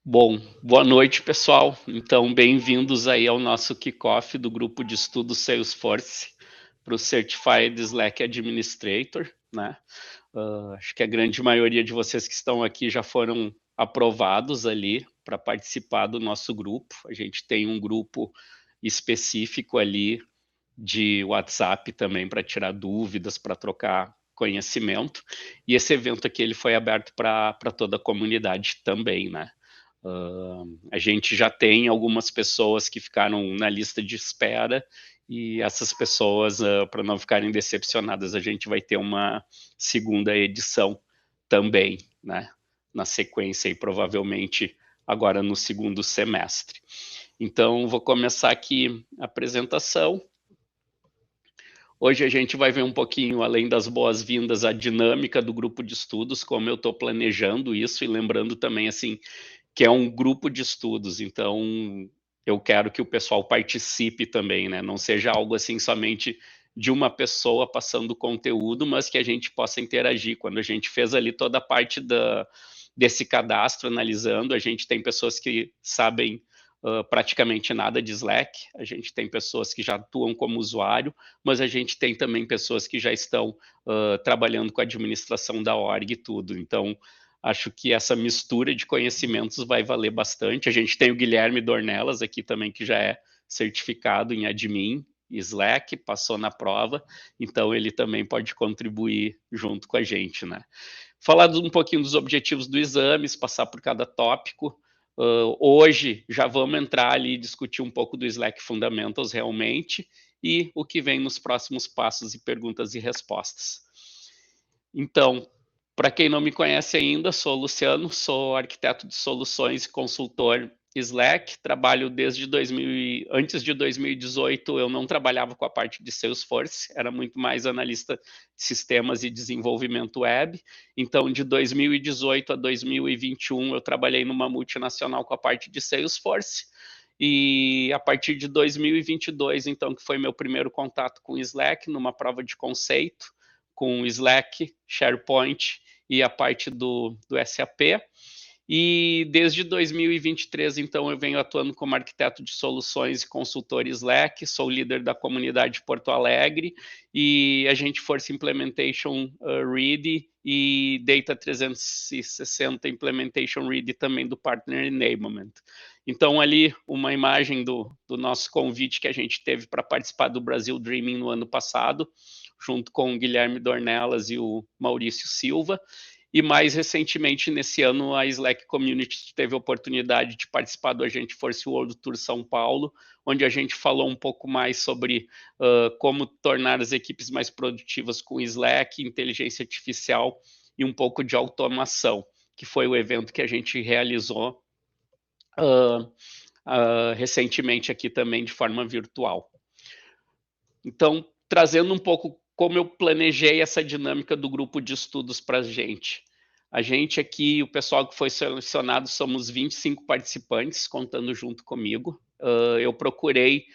Bom, boa noite, pessoal. Então, bem-vindos aí ao nosso kickoff do grupo de estudo Salesforce para o Certified Slack Administrator, né? Acho que a grande maioria de vocês que estão aqui já foram aprovados ali para participar do nosso grupo. A gente tem um grupo específico ali de WhatsApp também para tirar dúvidas, para trocar conhecimento. E esse evento aqui ele foi aberto para toda a comunidade também, né? A gente já tem algumas pessoas que ficaram na lista de espera e essas pessoas, para não ficarem decepcionadas, a gente vai ter uma segunda edição também, né? Na sequência e provavelmente agora no segundo semestre. Então, vou começar aqui a apresentação. Hoje a gente vai ver um pouquinho, além das boas-vindas, a dinâmica do grupo de estudos, como eu estou planejando isso, e lembrando também, assim, que é um grupo de estudos, então eu quero que o pessoal participe também, né? Não seja algo assim somente de uma pessoa passando conteúdo, mas que a gente possa interagir. Quando a gente fez ali toda a parte desse cadastro, analisando, a gente tem pessoas que sabem praticamente nada de Slack, a gente tem pessoas que já atuam como usuário, mas a gente tem também pessoas que já estão trabalhando com a administração da org e tudo. Então, acho que essa mistura de conhecimentos vai valer bastante. A gente tem o Guilherme Dornelas aqui também, que já é certificado em admin, Slack, passou na prova, então ele também pode contribuir junto com a gente, né? Falar um pouquinho dos objetivos do exame, passar por cada tópico. Hoje já vamos entrar ali e discutir um pouco do Slack Fundamentals realmente e o que vem nos próximos passos e perguntas e respostas. Então, para quem não me conhece ainda, sou o Luciano, sou arquiteto de soluções e consultor Slack, trabalho desde antes de 2018 eu não trabalhava com a parte de Salesforce, era muito mais analista de sistemas e desenvolvimento web. Então, de 2018 a 2021 eu trabalhei numa multinacional com a parte de Salesforce. E a partir de 2022, então, que foi meu primeiro contato com Slack, numa prova de conceito, com Slack, SharePoint e a parte do SAP. E desde 2023, então, eu venho atuando como arquiteto de soluções e consultor Slack, sou líder da comunidade Porto Alegre e a gente Force Implementation Ready e Data 360 Implementation Ready também do Partner Enablement. Então, ali, uma imagem do nosso convite que a gente teve para participar do Brasil Dreaming no ano passado, junto com o Guilherme Dornelas e o Maurício Silva. E mais recentemente, nesse ano, a Slack Community teve a oportunidade de participar do Agente Force World Tour São Paulo, onde a gente falou um pouco mais sobre como tornar as equipes mais produtivas com Slack, inteligência artificial e um pouco de automação, que foi o evento que a gente realizou recentemente aqui também de forma virtual. Então, trazendo um pouco como eu planejei essa dinâmica do grupo de estudos para a gente. A gente aqui, o pessoal que foi selecionado, somos 25 participantes, contando junto comigo. Eu procurei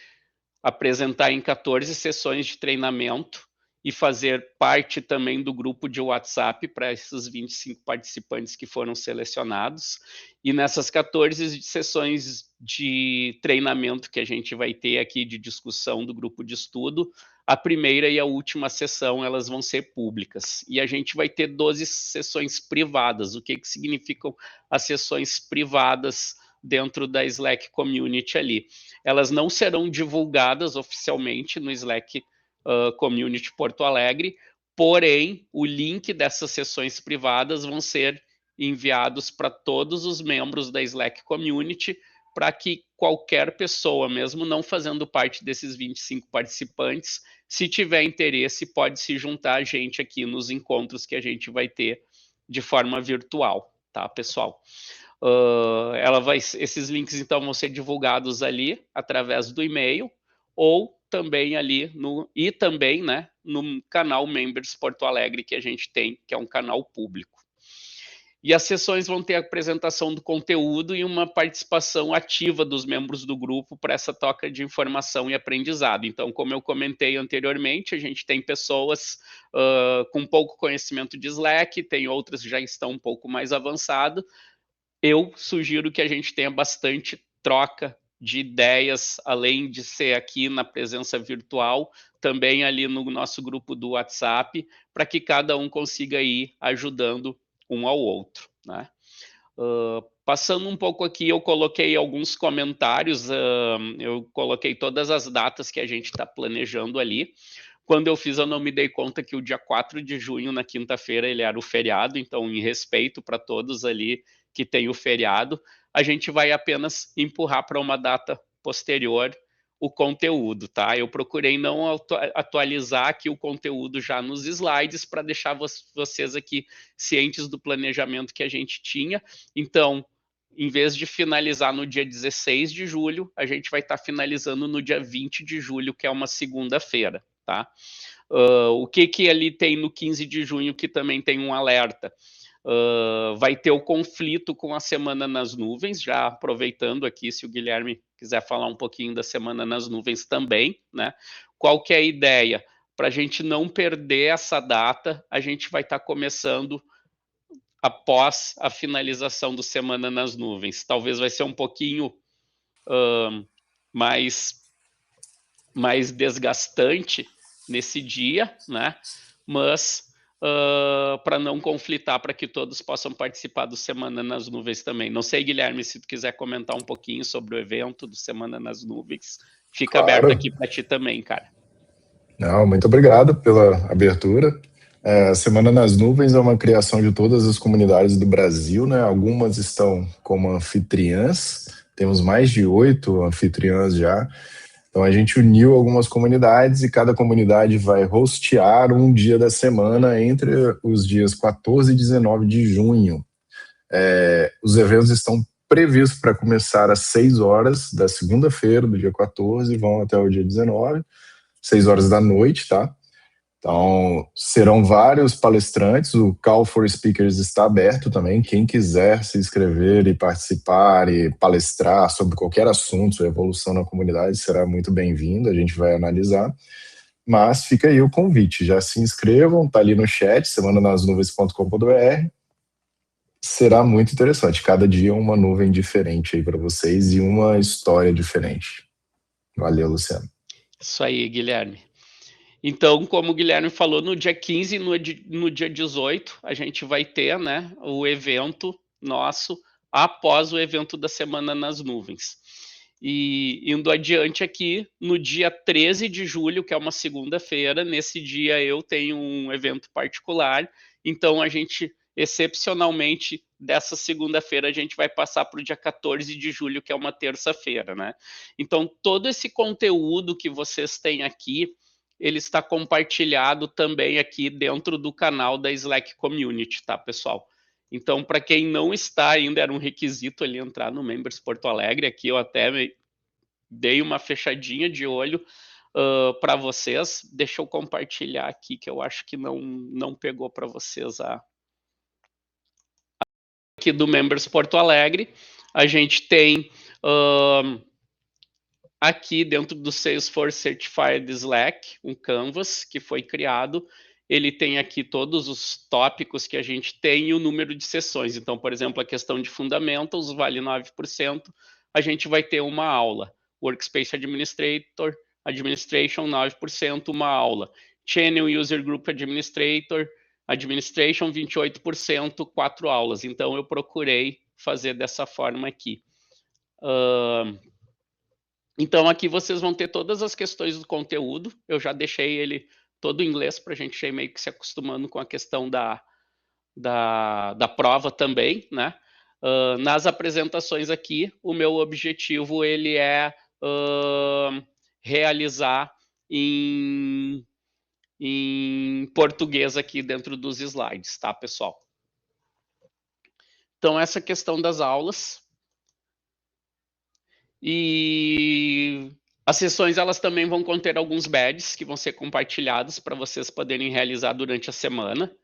apresentar em 14 sessões de treinamento e fazer parte também do grupo de WhatsApp para esses 25 participantes que foram selecionados. E nessas 14 sessões de treinamento que a gente vai ter aqui de discussão do grupo de estudo, a primeira e a última sessão elas vão ser públicas. E a gente vai ter 12 sessões privadas. O que significam as sessões privadas dentro da Slack Community ali? Elas não serão divulgadas oficialmente no Slack Community Porto Alegre, porém, o link dessas sessões privadas vão ser enviados para todos os membros da Slack Community, para que qualquer pessoa, mesmo não fazendo parte desses 25 participantes, se tiver interesse, pode se juntar a gente aqui nos encontros que a gente vai ter de forma virtual, tá, pessoal? Esses links então vão ser divulgados ali através do e-mail ou também ali e também, né, no canal Members Porto Alegre que a gente tem, que é um canal público. E as sessões vão ter a apresentação do conteúdo e uma participação ativa dos membros do grupo para essa troca de informação e aprendizado. Então, como eu comentei anteriormente, a gente tem pessoas com pouco conhecimento de Slack, tem outras que já estão um pouco mais avançadas, eu sugiro que a gente tenha bastante troca de ideias, além de ser aqui na presença virtual, também ali no nosso grupo do WhatsApp, para que cada um consiga ir ajudando um ao outro, né? Passando um pouco aqui, eu coloquei alguns comentários, eu coloquei todas as datas que a gente está planejando ali. Quando eu fiz, eu não me dei conta que o dia 4 de junho, na quinta-feira, ele era o feriado, então, em respeito para todos ali que tem o feriado, a gente vai apenas empurrar para uma data posterior o conteúdo, tá? Eu procurei não atualizar aqui o conteúdo já nos slides para deixar vocês aqui cientes do planejamento que a gente tinha. Então, em vez de finalizar no dia 16 de julho, a gente vai estar finalizando no dia 20 de julho, que é uma segunda-feira, tá? O que ali tem no 15 de junho que também tem um alerta? Vai ter o conflito com a Semana nas Nuvens, já aproveitando aqui, se o Guilherme quiser falar um pouquinho da Semana nas Nuvens também, né? Qual que é a ideia? Para a gente não perder essa data, a gente vai estar começando após a finalização do Semana nas Nuvens. Talvez vai ser um pouquinho mais desgastante nesse dia, né? Mas para não conflitar, para que todos possam participar do Semana nas Nuvens também. Não sei, Guilherme, se tu quiser comentar um pouquinho sobre o evento do Semana nas Nuvens, fica aberto Claro. aqui para ti também, cara. Não, muito obrigado pela abertura. A Semana nas Nuvens é uma criação de todas as comunidades do Brasil, né? Algumas estão como anfitriãs, temos mais de 8 anfitriãs já. Então a gente uniu algumas comunidades e cada comunidade vai hostear um dia da semana entre os dias 14 e 19 de junho. Os eventos estão previstos para começar às 6 horas da segunda-feira, do dia 14, e vão até o dia 19, 6 horas da noite, tá? Então, serão vários palestrantes, o Call for Speakers está aberto também, quem quiser se inscrever e participar e palestrar sobre qualquer assunto, evolução na comunidade, será muito bem-vindo, a gente vai analisar, mas fica aí o convite, já se inscrevam, tá ali no chat, semananasnuvens.com.br, será muito interessante, cada dia uma nuvem diferente aí para vocês e uma história diferente. Valeu, Luciano. Isso aí, Guilherme. Então, como o Guilherme falou, no dia 15 e no dia 18, a gente vai ter, né, o evento nosso após o evento da Semana nas Nuvens. E indo adiante aqui, no dia 13 de julho, que é uma segunda-feira, nesse dia eu tenho um evento particular, então a gente, excepcionalmente, dessa segunda-feira, a gente vai passar para o dia 14 de julho, que é uma terça-feira, né? Então, todo esse conteúdo que vocês têm aqui, ele está compartilhado também aqui dentro do canal da Slack Community, tá, pessoal? Então, para quem não está ainda, era um requisito ali entrar no Members Porto Alegre, aqui eu até dei uma fechadinha de olho para vocês. Deixa eu compartilhar aqui, que eu acho que não pegou para vocês aqui do Members Porto Alegre. A gente tem aqui dentro do Salesforce Certified Slack, um canvas que foi criado. Ele tem aqui todos os tópicos que a gente tem e o número de sessões. Então, por exemplo, a questão de fundamentals vale 9%. A gente vai ter uma aula. Workspace Administrator, Administration, 9%, uma aula. Channel User Group Administrator, Administration, 28%, 4 aulas. Então, eu procurei fazer dessa forma aqui. Então, aqui vocês vão ter todas as questões do conteúdo. Eu já deixei ele todo em inglês para a gente ir meio que se acostumando com a questão da prova também, né? Nas apresentações aqui, o meu objetivo ele é realizar em português aqui dentro dos slides, tá, pessoal? Então, essa questão das aulas. E as sessões, elas também vão conter alguns badges que vão ser compartilhados para vocês poderem realizar durante a semana.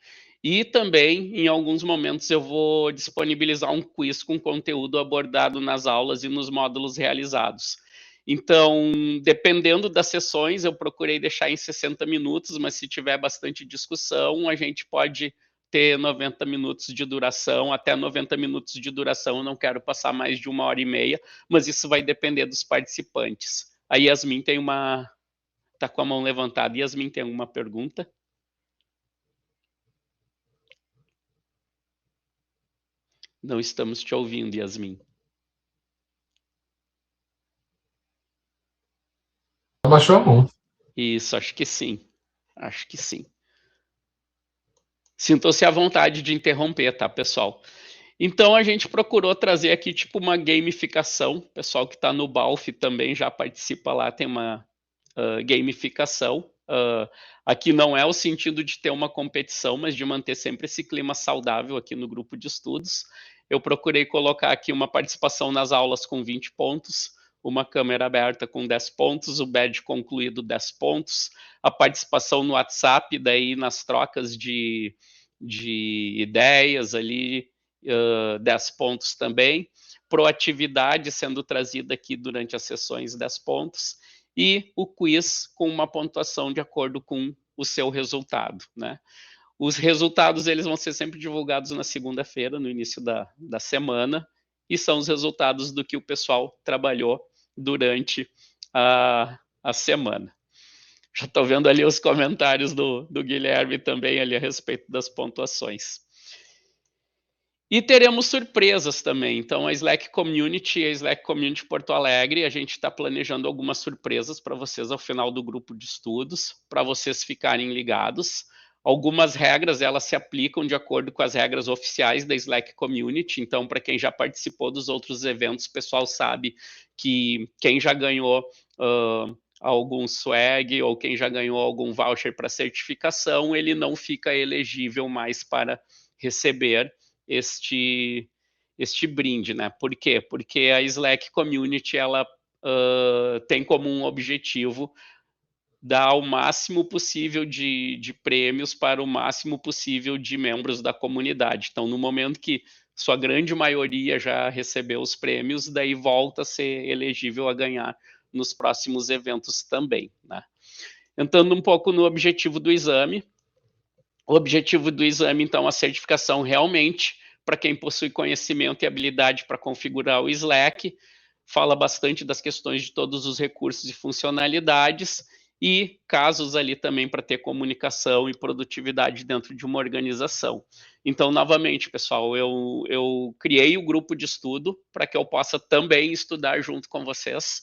E também, em alguns momentos, eu vou disponibilizar um quiz com conteúdo abordado nas aulas e nos módulos realizados. Então, dependendo das sessões, eu procurei deixar em 60 minutos, mas se tiver bastante discussão, a gente pode ter 90 minutos de duração, até 90 minutos de duração, eu não quero passar mais de 1h30, mas isso vai depender dos participantes. A Yasmin tá com a mão levantada. Yasmin, tem alguma pergunta? Não estamos te ouvindo, Yasmin. Abaixou a mão. Isso, acho que sim. Acho que sim. Sintam-se à vontade de interromper, tá, pessoal? Então, a gente procurou trazer aqui, tipo, uma gamificação. O pessoal que está no Balf também já participa lá, tem uma gamificação. Aqui não é o sentido de ter uma competição, mas de manter sempre esse clima saudável aqui no grupo de estudos. Eu procurei colocar aqui uma participação nas aulas com 20 pontos, uma câmera aberta com 10 pontos, o badge concluído 10 pontos, a participação no WhatsApp, daí nas trocas de ideias ali, 10 pontos também, proatividade sendo trazida aqui durante as sessões, 10 pontos, e o quiz com uma pontuação de acordo com o seu resultado, né? Os resultados, eles vão ser sempre divulgados na segunda-feira, no início da semana, e são os resultados do que o pessoal trabalhou durante a semana. Já estou vendo ali os comentários do Guilherme também ali a respeito das pontuações. E teremos surpresas também. Então, a Slack Community Porto Alegre, a gente está planejando algumas surpresas para vocês ao final do grupo de estudos, para vocês ficarem ligados. Algumas regras, elas se aplicam de acordo com as regras oficiais da Slack Community. Então, para quem já participou dos outros eventos, o pessoal sabe que quem já ganhou algum swag ou quem já ganhou algum voucher para certificação, ele não fica elegível mais para receber este brinde, né? Por quê? Porque a Slack Community, ela tem como um objetivo dar o máximo possível de prêmios para o máximo possível de membros da comunidade. Então, no momento que sua grande maioria já recebeu os prêmios, daí volta a ser elegível a ganhar nos próximos eventos também, né? Entrando um pouco no objetivo do exame. O objetivo do exame, então, a certificação realmente para quem possui conhecimento e habilidade para configurar o Slack, fala bastante das questões de todos os recursos e funcionalidades, e casos ali também para ter comunicação e produtividade dentro de uma organização. Então, novamente, pessoal, eu criei o grupo de estudo para que eu possa também estudar junto com vocês.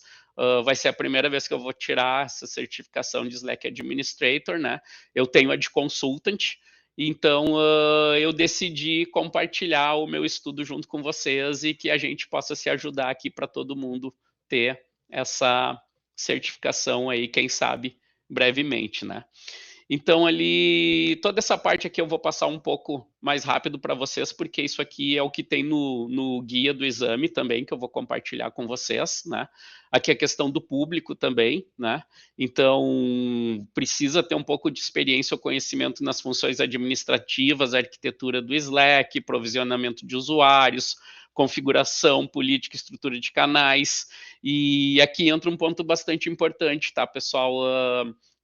Vai ser a primeira vez que eu vou tirar essa certificação de Slack Administrator, né? Eu tenho a de Consultant, então eu decidi compartilhar o meu estudo junto com vocês e que a gente possa se ajudar aqui para todo mundo ter essa certificação aí, quem sabe, brevemente, né? Então, ali, toda essa parte aqui eu vou passar um pouco mais rápido para vocês, porque isso aqui é o que tem no guia do exame também, que eu vou compartilhar com vocês, né? Aqui a questão do público também, né? Então, precisa ter um pouco de experiência ou conhecimento nas funções administrativas, arquitetura do Slack, provisionamento de usuários, configuração, política, estrutura de canais. E aqui entra um ponto bastante importante, tá, pessoal?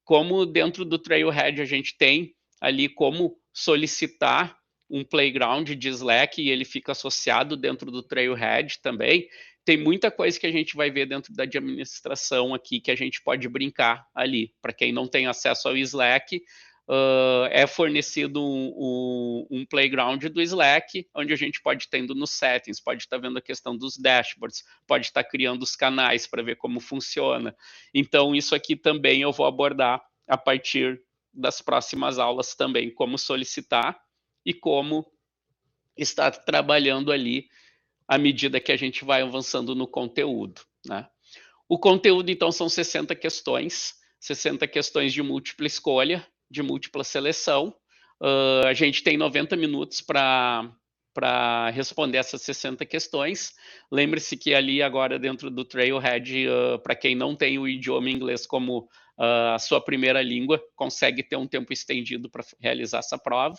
Como dentro do Trailhead a gente tem ali como solicitar um playground de Slack e ele fica associado dentro do Trailhead também, tem muita coisa que a gente vai ver dentro da administração aqui que a gente pode brincar ali. Para quem não tem acesso ao Slack, é fornecido um playground do Slack, onde a gente pode estar indo nos settings, pode estar vendo a questão dos dashboards, pode estar criando os canais para ver como funciona. Então, isso aqui também eu vou abordar a partir das próximas aulas também, como solicitar e como estar trabalhando ali à medida que a gente vai avançando no conteúdo, né? O conteúdo, então, são 60 questões de múltipla escolha, de múltipla seleção. A gente tem 90 minutos para responder essas 60 questões. Lembre-se que ali agora dentro do Trailhead, para quem não tem o idioma inglês como a sua primeira língua, consegue ter um tempo estendido para realizar essa prova.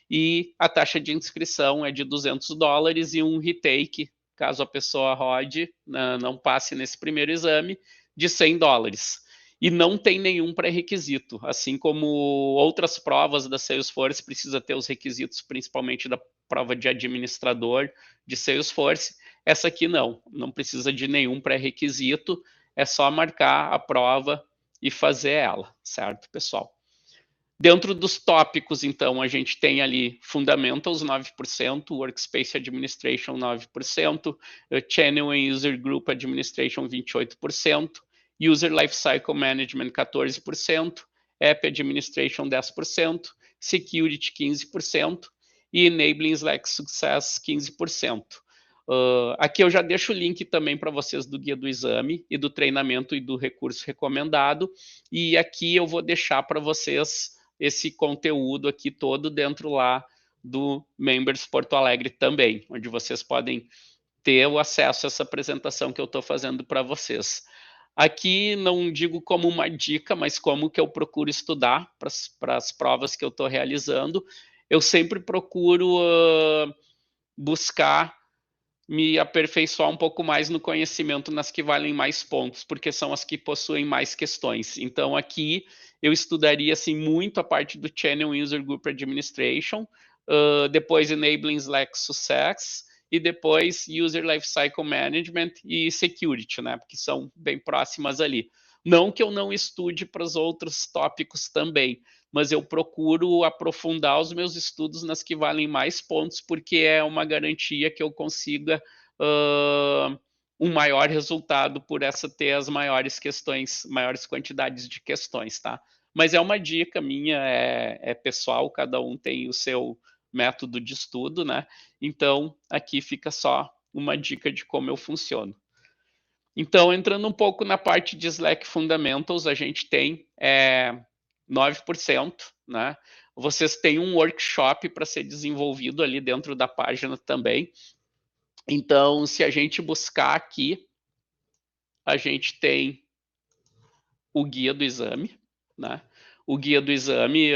E a taxa de inscrição é de $200 e um retake, caso a pessoa rode, não passe nesse primeiro exame, de $100. e não tem nenhum pré-requisito, assim como outras provas da Salesforce precisa ter os requisitos, principalmente da prova de administrador de Salesforce. Essa aqui não precisa de nenhum pré-requisito, é só marcar a prova e fazer ela, certo, pessoal? Dentro dos tópicos, então, a gente tem ali Fundamentals, 9%, Workspace Administration, 9%, Channel and User Group Administration, 28%, User Lifecycle Management, 14%, App Administration, 10%, Security, 15%, e Enabling Slack Success, 15%. Aqui eu já deixo o link também para vocês do guia do exame e do treinamento e do recurso recomendado, e aqui eu vou deixar para vocês esse conteúdo aqui todo dentro lá do Members Porto Alegre também, onde vocês podem ter o acesso a essa apresentação que eu estou fazendo para vocês. Aqui não digo como uma dica, mas como que eu procuro estudar para as provas que eu estou realizando. Eu sempre procuro buscar me aperfeiçoar um pouco mais no conhecimento nas que valem mais pontos, porque são as que possuem mais questões. Então, aqui eu estudaria assim, muito a parte do Channel User Group Administration, depois Enabling Slack Success, e depois User Lifecycle Management e Security, né? Porque são bem próximas ali. Não que eu não estude para os outros tópicos também, mas eu procuro aprofundar os meus estudos nas que valem mais pontos, porque é uma garantia que eu consiga um maior resultado por essa ter as maiores questões, maiores quantidades de questões, tá? Mas é uma dica minha, é pessoal, cada um tem o seu método de estudo, né? Então, aqui fica só uma dica de como eu funciono. Então, entrando um pouco na parte de Slack Fundamentals, a gente tem 9%, né? Vocês têm um workshop para ser desenvolvido ali dentro da página também. Então, se a gente buscar aqui, a gente tem o guia do exame, né? O guia do exame,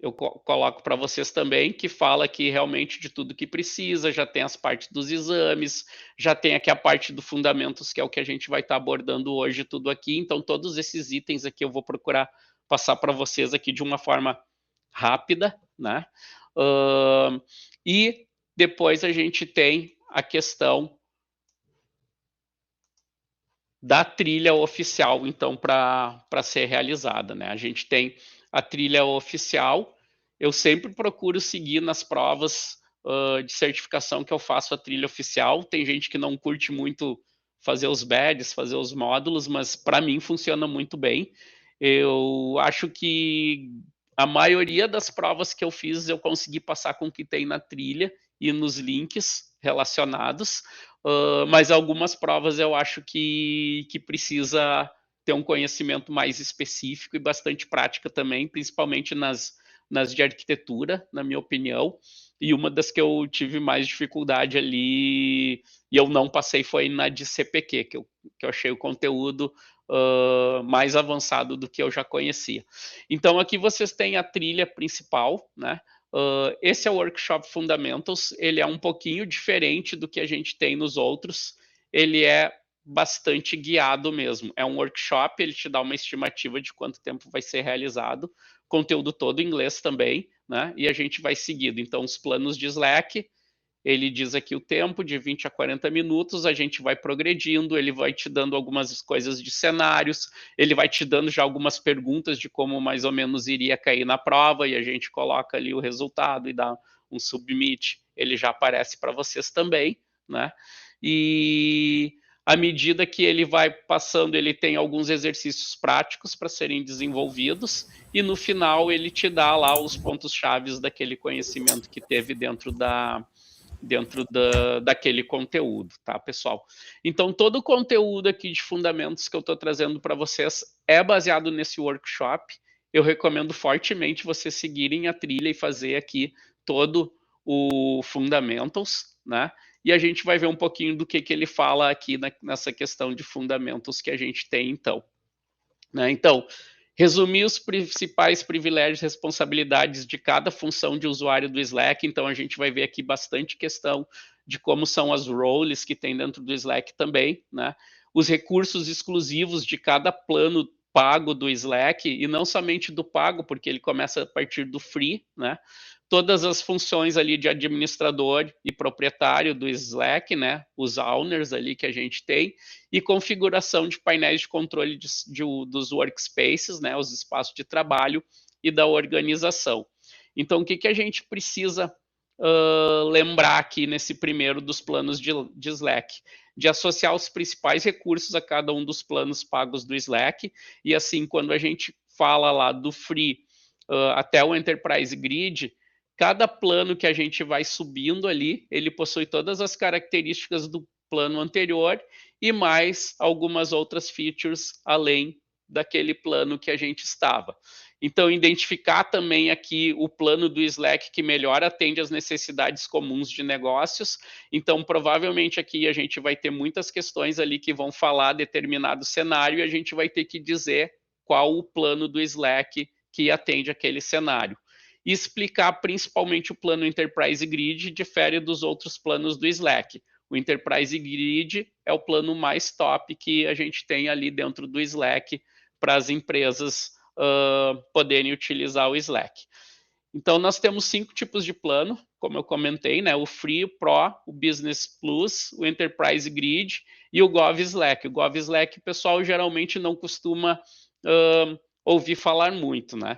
eu coloco para vocês também, que fala aqui realmente de tudo que precisa, já tem as partes dos exames, já tem aqui a parte do fundamentos, que é o que a gente vai estar abordando hoje, tudo aqui. Então, todos esses itens aqui eu vou procurar passar para vocês aqui de uma forma rápida, né? E depois a gente tem a questão da trilha oficial, então, para ser realizada, né? A gente tem a trilha oficial, eu sempre procuro seguir nas provas de certificação que eu faço a trilha oficial. Tem gente que não curte muito fazer os badges, fazer os módulos, mas para mim funciona muito bem. Eu acho que a maioria das provas que eu fiz eu consegui passar com o que tem na trilha e nos links relacionados, mas algumas provas eu acho que precisa ter um conhecimento mais específico e bastante prática também, principalmente nas de arquitetura, na minha opinião. E uma das que eu tive mais dificuldade ali e eu não passei foi na de CPQ, que eu achei o conteúdo mais avançado do que eu já conhecia. Então, aqui vocês têm a trilha principal, né? Esse é o Workshop Fundamentals, ele é um pouquinho diferente do que a gente tem nos outros, ele é bastante guiado mesmo. É um workshop, ele te dá uma estimativa de quanto tempo vai ser realizado, conteúdo todo em inglês também, né? E a gente vai seguindo. Então, os planos de Slack, ele diz aqui o tempo de 20 a 40 minutos, a gente vai progredindo, ele vai te dando algumas coisas de cenários, ele vai te dando já algumas perguntas de como mais ou menos iria cair na prova, e a gente coloca ali o resultado e dá um submit, ele já aparece para vocês também, né? E à medida que ele vai passando, ele tem alguns exercícios práticos para serem desenvolvidos, e no final ele te dá lá os pontos chaves daquele conhecimento que teve dentro daquele conteúdo, tá, pessoal? Então, todo o conteúdo aqui de fundamentos que eu estou trazendo para vocês é baseado nesse workshop. Eu recomendo fortemente vocês seguirem a trilha e fazer aqui todo o Fundamentals, né? E a gente vai ver um pouquinho do que ele fala aqui nessa questão de fundamentos que a gente tem, então. Né? Então, resumir os principais privilégios e responsabilidades de cada função de usuário do Slack. Então, a gente vai ver aqui bastante questão de como são as roles que tem dentro do Slack também, né? os recursos exclusivos de cada plano pago do Slack, e não somente do pago, porque ele começa a partir do free, né? Todas as funções ali de administrador e proprietário do Slack, né? Os owners ali que a gente tem, e configuração de painéis de controle dos workspaces, né? Os espaços de trabalho e da organização. Então, o que a gente precisa lembrar aqui nesse primeiro dos planos de Slack? De associar os principais recursos a cada um dos planos pagos do Slack, e assim, quando a gente fala lá do Free até o Enterprise Grid, cada plano que a gente vai subindo ali, ele possui todas as características do plano anterior e mais algumas outras features além daquele plano que a gente estava. Então, identificar também aqui o plano do Slack que melhor atende às necessidades comuns de negócios. Então, provavelmente aqui a gente vai ter muitas questões ali que vão falar determinado cenário e a gente vai ter que dizer qual o plano do Slack que atende aquele cenário. E explicar principalmente o plano Enterprise Grid difere dos outros planos do Slack. O Enterprise Grid é o plano mais top que a gente tem ali dentro do Slack para as empresas poderem utilizar o Slack. Então, nós temos 5 tipos de plano, como eu comentei, né? O Free, o Pro, o Business Plus, o Enterprise Grid e o Gov Slack. O Gov Slack, o pessoal geralmente não costuma ouvir falar muito, né?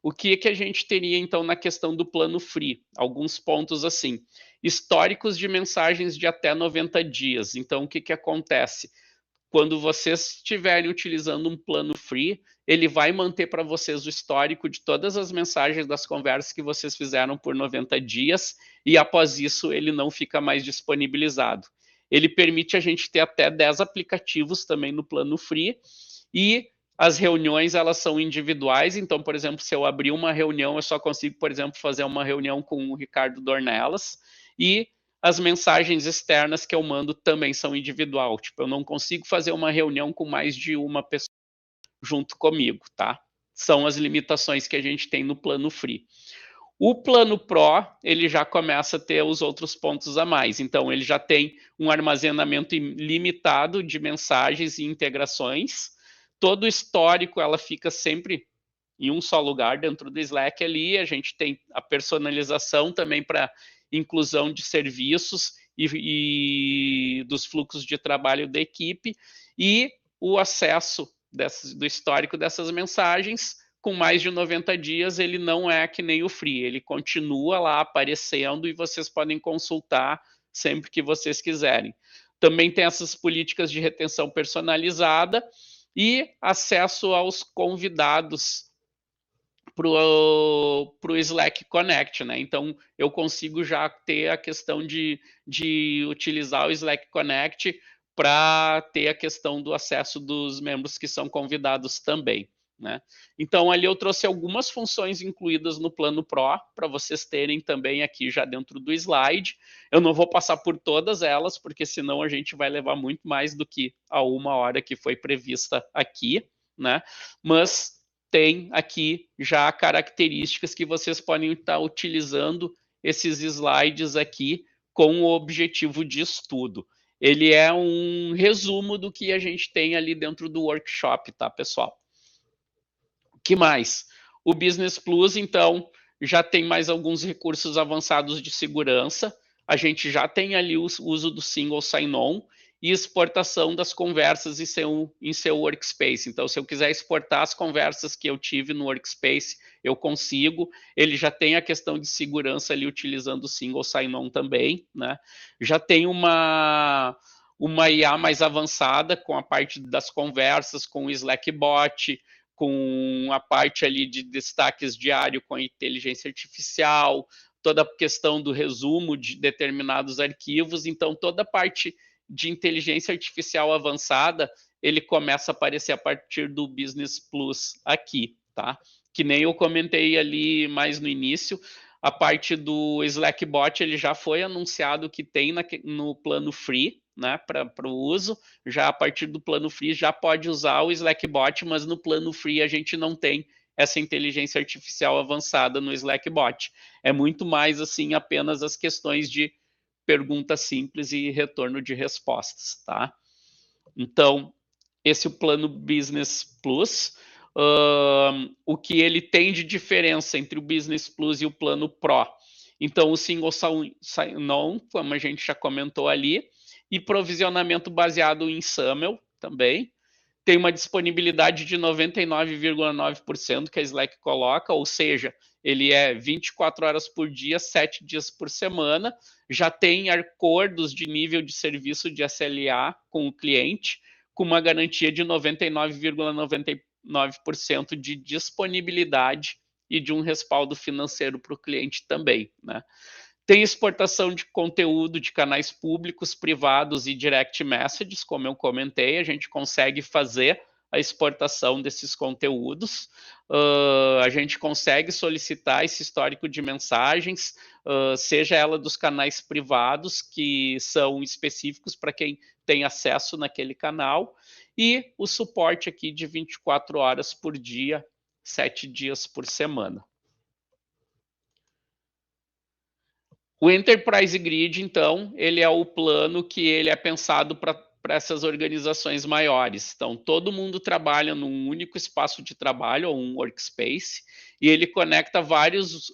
O que a gente teria, então, na questão do plano Free? Alguns pontos assim. Históricos de mensagens de até 90 dias. Então, o que acontece? Quando vocês estiverem utilizando um plano free, ele vai manter para vocês o histórico de todas as mensagens das conversas que vocês fizeram por 90 dias, e após isso ele não fica mais disponibilizado. Ele permite a gente ter até 10 aplicativos também no plano free, e as reuniões elas são individuais. Então, por exemplo, se eu abrir uma reunião, eu só consigo, por exemplo, fazer uma reunião com o Ricardo Dornelas, e as mensagens externas que eu mando também são individual. Tipo, eu não consigo fazer uma reunião com mais de uma pessoa junto comigo, tá? São as limitações que a gente tem no plano free. O plano Pro, ele já começa a ter os outros pontos a mais. Então, ele já tem um armazenamento ilimitado de mensagens e integrações. Todo o histórico, ela fica sempre em um só lugar dentro do Slack ali. A gente tem a personalização também para inclusão de serviços e dos fluxos de trabalho da equipe, e o acesso do histórico dessas mensagens. Com mais de 90 dias, ele não é que nem o Free, ele continua lá aparecendo e vocês podem consultar sempre que vocês quiserem. Também tem essas políticas de retenção personalizada e acesso aos convidados para o Slack Connect, né? Então, eu consigo já ter a questão de utilizar o Slack Connect para ter a questão do acesso dos membros que são convidados também, né? Então, ali eu trouxe algumas funções incluídas no plano Pro, para vocês terem também aqui já dentro do slide. Eu não vou passar por todas elas, porque senão a gente vai levar muito mais do que a 1 hora que foi prevista aqui, né? Mas tem aqui já características que vocês podem estar utilizando esses slides aqui com o objetivo de estudo. Ele é um resumo do que a gente tem ali dentro do workshop, tá, pessoal? O que mais? O Business Plus, então, já tem mais alguns recursos avançados de segurança. A gente já tem ali o uso do Single Sign-On e exportação das conversas em seu workspace. Então, se eu quiser exportar as conversas que eu tive no workspace, eu consigo. Ele já tem a questão de segurança ali utilizando o Single Sign-On também, né? Já tem uma IA mais avançada com a parte das conversas, com o Slackbot, com a parte ali de destaques diário com a inteligência artificial, toda a questão do resumo de determinados arquivos. Então, toda a parte de inteligência artificial avançada, ele começa a aparecer a partir do Business Plus aqui, tá? Que nem eu comentei ali mais no início, a parte do Slackbot, ele já foi anunciado que tem no plano free, né, para o uso. Já a partir do plano free já pode usar o Slackbot, mas no plano free a gente não tem essa inteligência artificial avançada no Slackbot. É muito mais assim apenas as questões de pergunta simples e retorno de respostas, tá? Então, esse é o plano Business Plus. O que ele tem de diferença entre o Business Plus e o plano Pro? Então, o Single Sign-On, como a gente já comentou ali, e provisionamento baseado em SAML também. Tem uma disponibilidade de 99,9% que a Slack coloca, ou seja, ele é 24 horas por dia, 7 dias por semana. Já tem acordos de nível de serviço de SLA com o cliente, com uma garantia de 99,99% de disponibilidade e de um respaldo financeiro para o cliente também, né? Tem exportação de conteúdo de canais públicos, privados e direct messages, como eu comentei, a gente consegue fazer a exportação desses conteúdos. A gente consegue solicitar esse histórico de mensagens, seja ela dos canais privados, que são específicos para quem tem acesso naquele canal, e o suporte aqui de 24 horas por dia, 7 dias por semana. O Enterprise Grid, então, ele é o plano que ele é pensado para essas organizações maiores. Então, todo mundo trabalha num único espaço de trabalho, ou um workspace, e ele conecta vários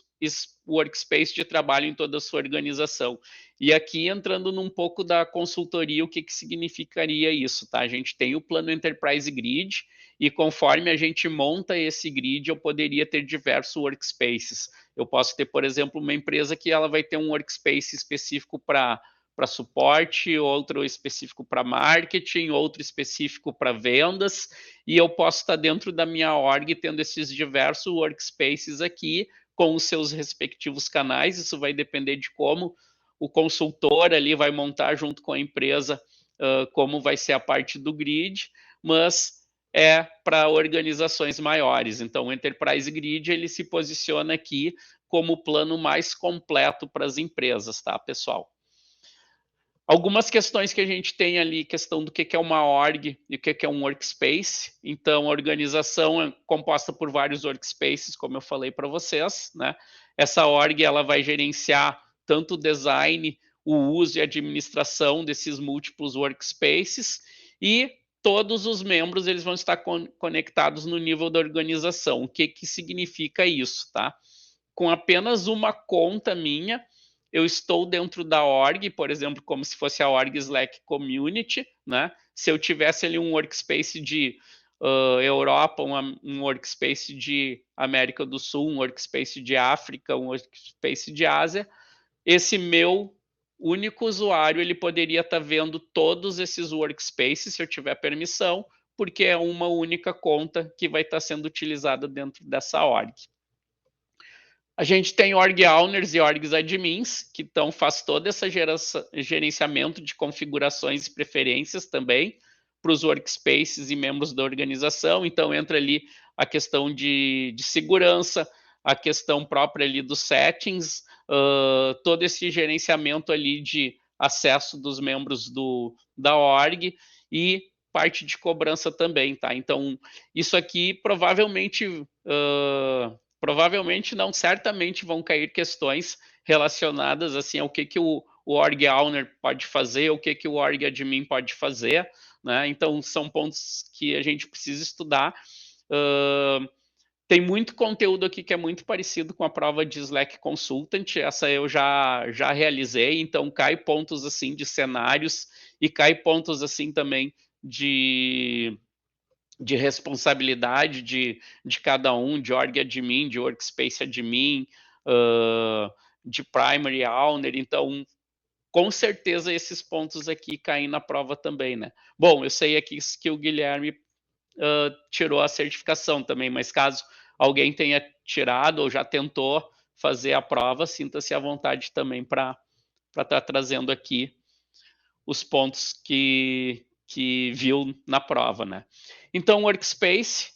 workspaces de trabalho em toda a sua organização. E aqui, entrando num pouco da consultoria, o que significaria isso, tá? A gente tem o plano Enterprise Grid, e conforme a gente monta esse grid, eu poderia ter diversos workspaces. Eu posso ter, por exemplo, uma empresa que ela vai ter um workspace específico para suporte, outro específico para marketing, outro específico para vendas, e eu posso estar dentro da minha org tendo esses diversos workspaces aqui, com os seus respectivos canais. Isso vai depender de como o consultor ali vai montar junto com a empresa como vai ser a parte do grid, mas é para organizações maiores. Então, o Enterprise Grid ele se posiciona aqui como o plano mais completo para as empresas, tá, pessoal? Algumas questões que a gente tem ali, questão do que é uma org e o que é um workspace. Então, a organização é composta por vários workspaces, como eu falei para vocês, né? Essa org ela vai gerenciar tanto o design, o uso e administração desses múltiplos workspaces, e todos os membros eles vão estar conectados no nível da organização. O que significa isso, tá? Com apenas uma conta minha, eu estou dentro da org, por exemplo, como se fosse a org Slack Community, né? Se eu tivesse ali um workspace de Europa, um workspace de América do Sul, um workspace de África, um workspace de Ásia, esse meu único usuário ele poderia estar vendo todos esses workspaces, se eu tiver permissão, porque é uma única conta que vai estar sendo utilizada dentro dessa org. A gente tem org owners e orgs admins, que então faz todo esse gerenciamento de configurações e preferências também para os workspaces e membros da organização. Então entra ali a questão de segurança, a questão própria ali dos settings, todo esse gerenciamento ali de acesso dos membros da org e parte de cobrança também, tá? Então, isso aqui provavelmente não, certamente vão cair questões relacionadas assim ao que o org owner pode fazer, o que o org admin pode fazer, né? Então são pontos que a gente precisa estudar. Tem muito conteúdo aqui que é muito parecido com a prova de Slack Consultant, essa eu já realizei, então cai pontos assim de cenários e cai pontos assim também de responsabilidade de cada um, de org admin, de workspace admin, de primary owner. Então, com certeza esses pontos aqui caem na prova também, né? Bom, eu sei aqui que o Guilherme tirou a certificação também, mas caso alguém tenha tirado ou já tentou fazer a prova, sinta-se à vontade também para estar trazendo aqui os pontos que viu na prova, né? Então, workspace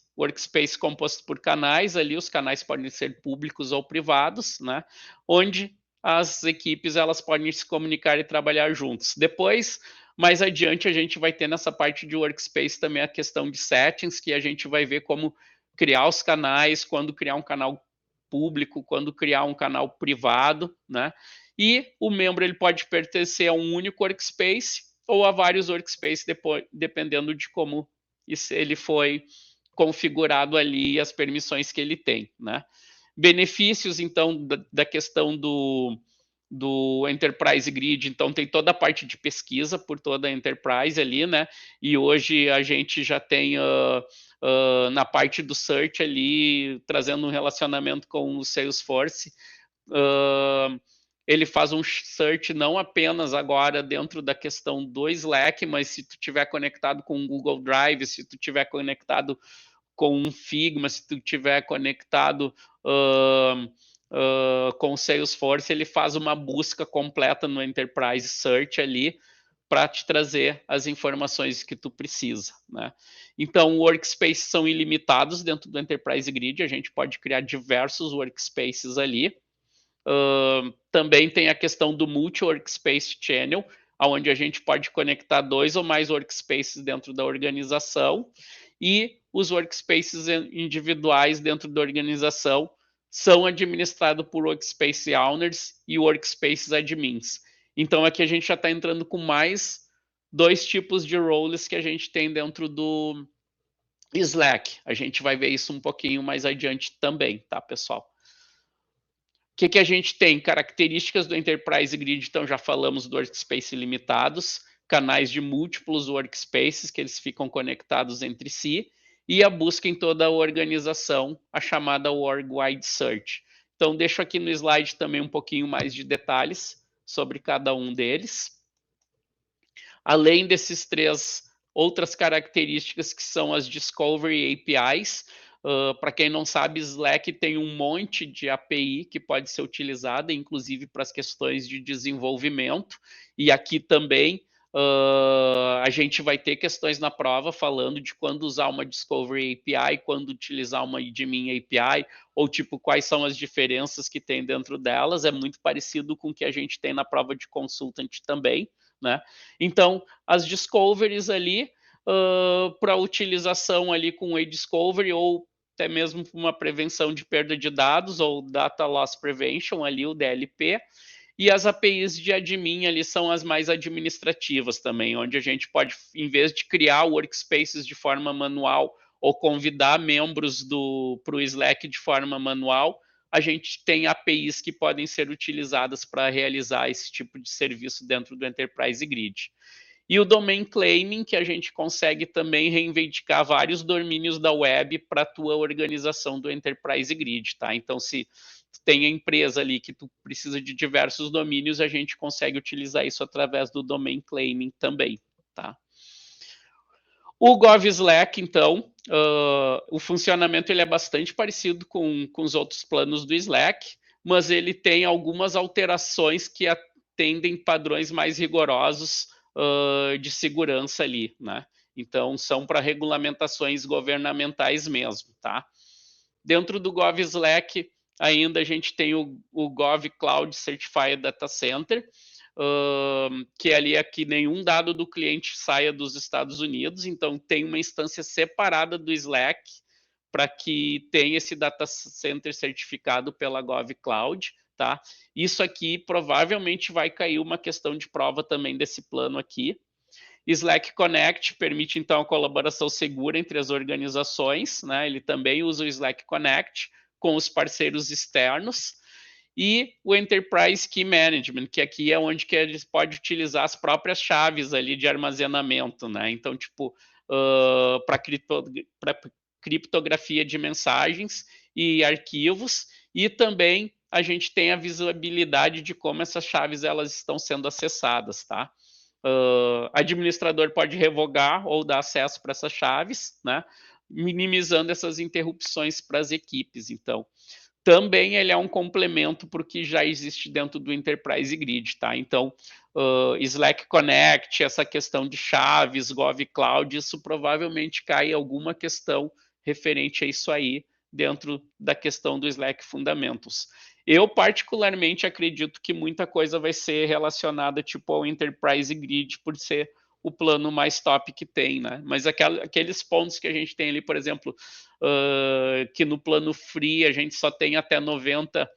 composto por canais, ali os canais podem ser públicos ou privados, né? Onde as equipes elas podem se comunicar e trabalhar juntos. Depois, mais adiante, a gente vai ter nessa parte de workspace também a questão de settings, que a gente vai ver como criar os canais, quando criar um canal público, quando criar um canal privado, né? E o membro ele pode pertencer a um único workspace ou a vários workspaces, dependendo de como ele foi configurado ali e as permissões que ele tem, né? Benefícios, então, da questão do Enterprise Grid, então tem toda a parte de pesquisa por toda a Enterprise ali, né? E hoje a gente já tem na parte do search ali, trazendo um relacionamento com o Salesforce, ele faz um search não apenas agora dentro da questão do Slack, mas se tu tiver conectado com o Google Drive, se tu tiver conectado com um Figma, se tu tiver conectado com o Salesforce, ele faz uma busca completa no Enterprise Search ali para te trazer as informações que tu precisa, né? Então, workspaces são ilimitados dentro do Enterprise Grid, a gente pode criar diversos workspaces ali. Também tem a questão do Multi-Workspace Channel, onde a gente pode conectar 2 ou mais workspaces dentro da organização, e os workspaces individuais dentro da organização são administrados por workspace owners e workspaces admins. Então aqui a gente já está entrando com mais 2 tipos de roles que a gente tem dentro do Slack. A gente vai ver isso um pouquinho mais adiante também, tá, pessoal? O que a gente tem? Características do Enterprise Grid, então já falamos do workspace limitados, canais de múltiplos workspaces que eles ficam conectados entre si, e a busca em toda a organização, a chamada Org Wide Search. Então deixo aqui no slide também um pouquinho mais de detalhes sobre cada um deles. Além desses 3 outras características que são as Discovery APIs, para quem não sabe, Slack tem um monte de API que pode ser utilizada, inclusive para as questões de desenvolvimento, e aqui também a gente vai ter questões na prova falando de quando usar uma Discovery API, quando utilizar uma Admin API, ou tipo, quais são as diferenças que tem dentro delas, é muito parecido com o que a gente tem na prova de Consultant também, né? Então, as Discoveries ali, para utilização ali com o eDiscovery, ou até mesmo uma prevenção de perda de dados, ou Data Loss Prevention, ali o DLP, e as APIs de admin ali são as mais administrativas também, onde a gente pode, em vez de criar workspaces de forma manual, ou convidar membros para o Slack de forma manual, a gente tem APIs que podem ser utilizadas para realizar esse tipo de serviço dentro do Enterprise Grid. E o Domain Claiming, que a gente consegue também reivindicar vários domínios da web para a tua organização do Enterprise Grid, tá? Então, se tem a empresa ali que tu precisa de diversos domínios, a gente consegue utilizar isso através do Domain Claiming também, tá? O GovSlack, então, o funcionamento ele é bastante parecido com os outros planos do Slack, mas ele tem algumas alterações que atendem padrões mais rigorosos de segurança ali, né? Então, são para regulamentações governamentais mesmo, tá? Dentro do GovSlack, ainda a gente tem o Gov Cloud Certified Data Center, que ali é que nenhum dado do cliente saia dos Estados Unidos, então tem uma instância separada do Slack para que tenha esse data center certificado pela Gov Cloud, tá? Isso aqui provavelmente vai cair uma questão de prova também desse plano aqui. Slack Connect permite, então, a colaboração segura entre as organizações, né? Ele também usa o Slack Connect com os parceiros externos. E o Enterprise Key Management, que aqui é onde que eles podem utilizar as próprias chaves ali de armazenamento, né? Então, tipo, para criptografia de mensagens e arquivos, e também a gente tem a visibilidade de como essas chaves elas estão sendo acessadas, tá? Administrador pode revogar ou dar acesso para essas chaves, né? Minimizando essas interrupções para as equipes. Então, também ele é um complemento para o que já existe dentro do Enterprise Grid, tá? Então, Slack Connect, essa questão de chaves, GovCloud, isso provavelmente cai em alguma questão referente a isso aí dentro da questão do Slack Fundamentals. Eu, particularmente, acredito que muita coisa vai ser relacionada tipo ao Enterprise Grid, por ser o plano mais top que tem, né? Mas aqueles pontos que a gente tem ali, por exemplo, que no plano free a gente só tem até 90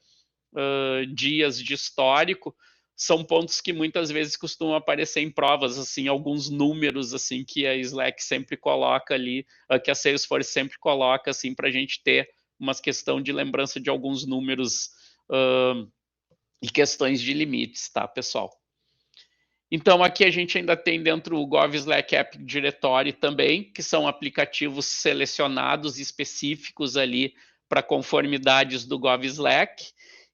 dias de histórico, são pontos que muitas vezes costumam aparecer em provas, assim, alguns números, assim, que a Slack sempre coloca ali, que a Salesforce sempre coloca, assim, para a gente ter uma questão de lembrança de alguns números e questões de limites, tá, pessoal? Então, aqui a gente ainda tem dentro o Gov Slack App Directory também, que são aplicativos selecionados específicos ali para conformidades do Gov Slack,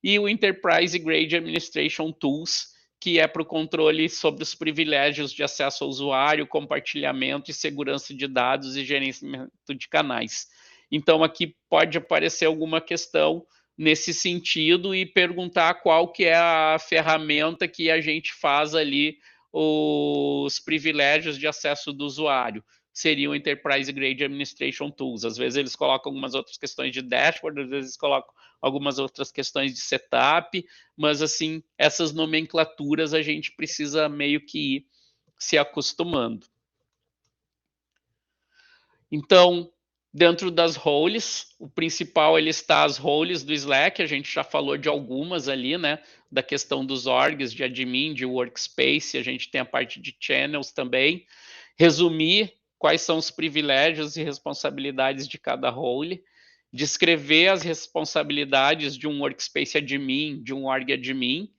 e o Enterprise Grade Administration Tools, que é para o controle sobre os privilégios de acesso ao usuário, compartilhamento e segurança de dados e gerenciamento de canais. Então, aqui pode aparecer alguma questão nesse sentido e perguntar qual que é a ferramenta que a gente faz ali os privilégios de acesso do usuário. Seria o Enterprise Grade Administration Tools. Às vezes eles colocam algumas outras questões de dashboard, às vezes colocam algumas outras questões de setup, mas assim, essas nomenclaturas a gente precisa meio que ir se acostumando. Então, dentro das roles, o principal ele está as roles do Slack, a gente já falou de algumas ali, né? Da questão dos orgs, de admin, de workspace, a gente tem a parte de channels também. Resumir quais são os privilégios e responsabilidades de cada role. Descrever as responsabilidades de um workspace admin, de um org admin.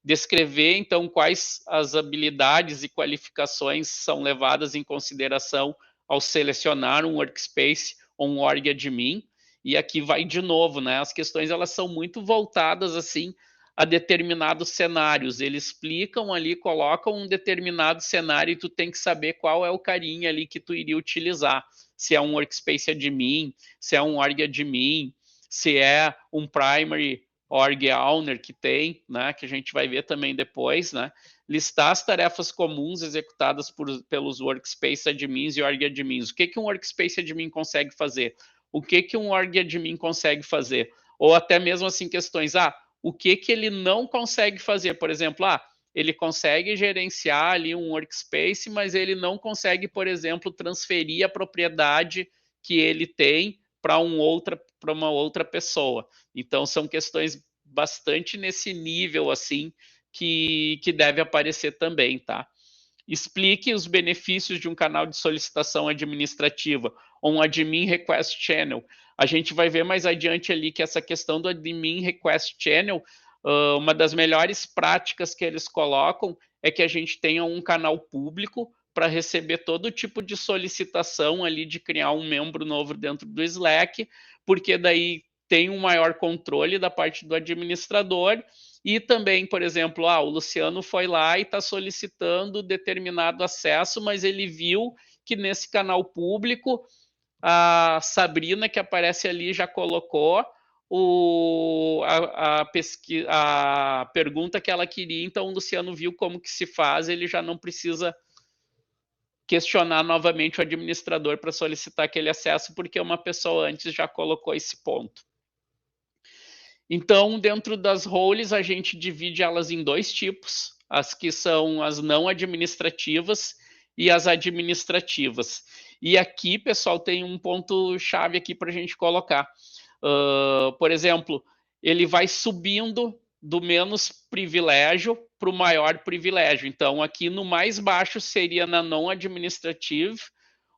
Descrever, então, quais as habilidades e qualificações são levadas em consideração ao selecionar um workspace ou um org admin. E aqui vai de novo, né? As questões elas são muito voltadas assim a determinados cenários. Eles explicam ali, colocam um determinado cenário e tu tem que saber qual é o carinha ali que tu iria utilizar. Se é um workspace admin, se é um org admin, se é um primary org owner que tem, né? Que a gente vai ver também depois, né? Listar as tarefas comuns executadas pelos workspace admins e org admins. O que um workspace admin consegue fazer? O que um org admin consegue fazer? Ou até mesmo assim questões, o que ele não consegue fazer? Por exemplo, ele consegue gerenciar ali um workspace, mas ele não consegue, por exemplo, transferir a propriedade que ele tem para uma outra pessoa. Então, são questões bastante nesse nível, assim, que deve aparecer também, tá? Explique os benefícios de um canal de solicitação administrativa ou um admin request channel. A gente vai ver mais adiante ali que essa questão do admin request channel, uma das melhores práticas que eles colocam é que a gente tenha um canal público para receber todo tipo de solicitação ali de criar um membro novo dentro do Slack, porque daí tem um maior controle da parte do administrador. E também, por exemplo, o Luciano foi lá e está solicitando determinado acesso, mas ele viu que nesse canal público a Sabrina, que aparece ali, já colocou a pergunta que ela queria, então o Luciano viu como que se faz, ele já não precisa questionar novamente o administrador para solicitar aquele acesso, porque uma pessoa antes já colocou esse ponto. Então, dentro das roles, a gente divide elas em dois tipos, as que são as não administrativas e as administrativas. E aqui, pessoal, tem um ponto-chave aqui para a gente colocar. Por exemplo, ele vai subindo do menos privilégio para o maior privilégio. Então, aqui no mais baixo seria na não administrative,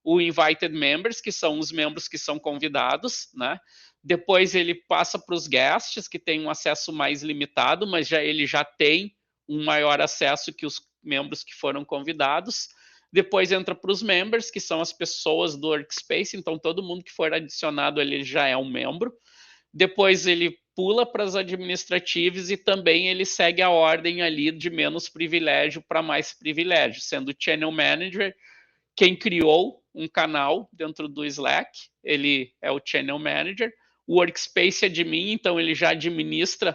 o invited members, que são os membros que são convidados, né? Depois ele passa para os guests, que tem um acesso mais limitado, mas ele já tem um maior acesso que os membros que foram convidados. Depois entra para os members, que são as pessoas do workspace, então todo mundo que for adicionado ali já é um membro. Depois ele pula para as administrativas e também ele segue a ordem ali de menos privilégio para mais privilégio, sendo o Channel Manager quem criou um canal dentro do Slack, ele é o Channel Manager. O Workspace Admin, então ele já administra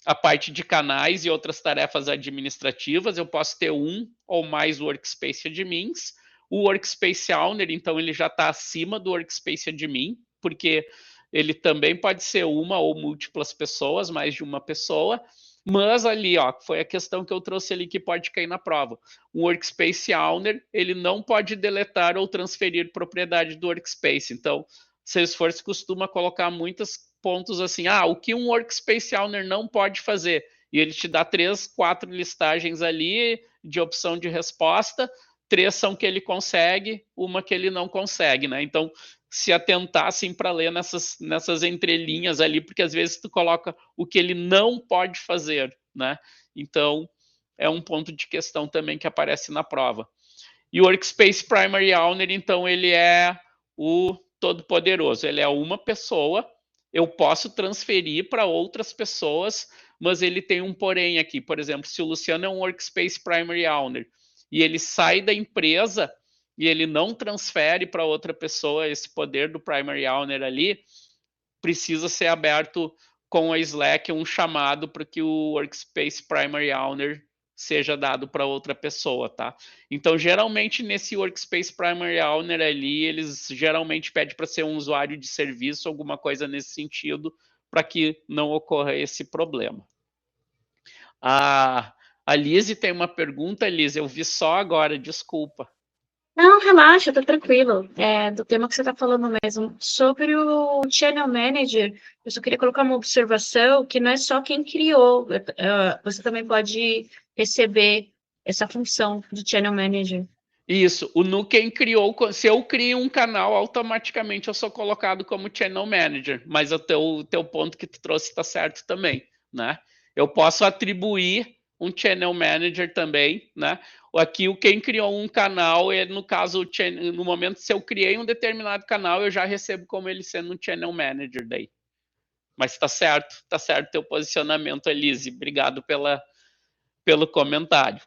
a parte de canais e outras tarefas administrativas. Eu posso ter um ou mais Workspace Admins. O Workspace Owner, então ele já está acima do Workspace Admin, porque ele também pode ser uma ou múltiplas pessoas, mais de uma pessoa. Mas ali, foi a questão que eu trouxe ali que pode cair na prova. O Workspace Owner, ele não pode deletar ou transferir propriedade do Workspace. Então, Salesforce costuma colocar muitos pontos assim, o que um Workspace Owner não pode fazer? e ele te dá 3, 4 listagens ali de opção de resposta, 3 são que ele consegue, uma que ele não consegue, né? Então, se atentar assim para ler nessas entrelinhas ali, porque às vezes tu coloca o que ele não pode fazer, né? Então, é um ponto de questão também que aparece na prova. E o Workspace Primary Owner, então, ele é o todo-poderoso. Ele é uma pessoa, eu posso transferir para outras pessoas, mas ele tem um porém aqui. Por exemplo, se o Luciano é um Workspace Primary Owner e ele sai da empresa e ele não transfere para outra pessoa esse poder do Primary Owner ali, precisa ser aberto com a Slack um chamado para que o Workspace Primary Owner seja dado para outra pessoa, tá? Então, geralmente, nesse Workspace Primary Owner ali, eles geralmente pedem para ser um usuário de serviço, alguma coisa nesse sentido, para que não ocorra esse problema. A Lise tem uma pergunta, Lise, eu vi só agora, desculpa. Não, relaxa, tá tranquilo. É do tema que você tá falando mesmo. Sobre o Channel Manager, eu só queria colocar uma observação que não é só quem criou, você também pode receber essa função do Channel Manager. Isso, o Nukem criou, se eu crio um canal, automaticamente eu sou colocado como Channel Manager, mas o teu ponto que tu trouxe está certo também, né? Eu posso atribuir um Channel Manager também, né? Aqui, quem criou um canal, no caso, no momento, se eu criei um determinado canal, eu já recebo como ele sendo um Channel Manager daí. Mas tá certo teu posicionamento, Elise. Obrigado pelo comentário.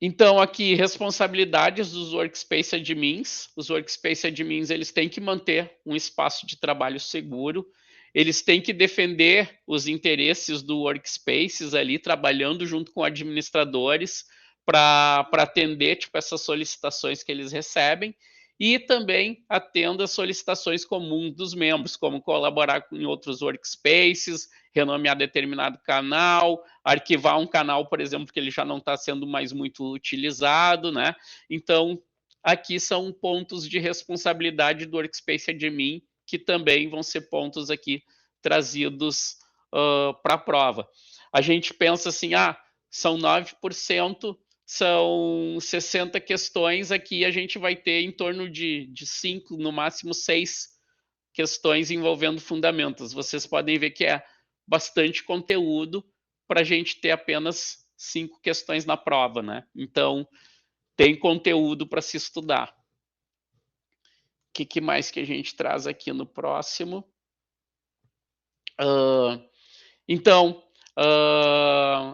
Então, aqui, responsabilidades dos Workspace Admins. Os Workspace Admins, eles têm que manter um espaço de trabalho seguro, eles têm que defender os interesses do Workspaces ali, trabalhando junto com administradores para atender tipo, essas solicitações que eles recebem, e também atenda às solicitações comuns dos membros, como colaborar em outros Workspaces, renomear determinado canal, arquivar um canal, por exemplo, que ele já não está sendo mais muito utilizado, né? Então, aqui são pontos de responsabilidade do Workspace Admin, que também vão ser pontos aqui trazidos para a prova. A gente pensa assim, são 9%, são 60 questões, aqui a gente vai ter em torno de 5, no máximo 6 questões envolvendo fundamentos. Vocês podem ver que é bastante conteúdo para a gente ter apenas 5 questões na prova, né? Então, tem conteúdo para se estudar. O que mais que a gente traz aqui no próximo? Então,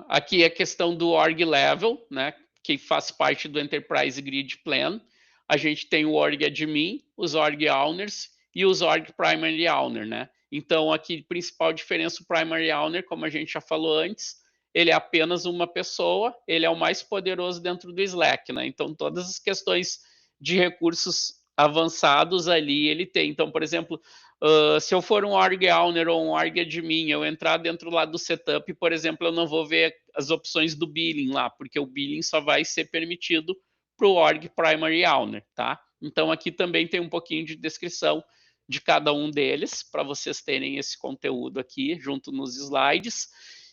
aqui é a questão do org level, né? Que faz parte do Enterprise Grid Plan. A gente tem o org admin, os org owners e os org primary owner, né? Então, aqui, principal diferença, o primary owner, como a gente já falou antes, ele é apenas uma pessoa, ele é o mais poderoso dentro do Slack, né? Então, todas as questões de recursos avançados ali ele tem. Então, por exemplo, se eu for um org owner ou um org admin, eu entrar dentro lá do setup, por exemplo, eu não vou ver as opções do billing lá, porque o billing só vai ser permitido para o org primary owner, tá? Então, aqui também tem um pouquinho de descrição de cada um deles, para vocês terem esse conteúdo aqui, junto nos slides.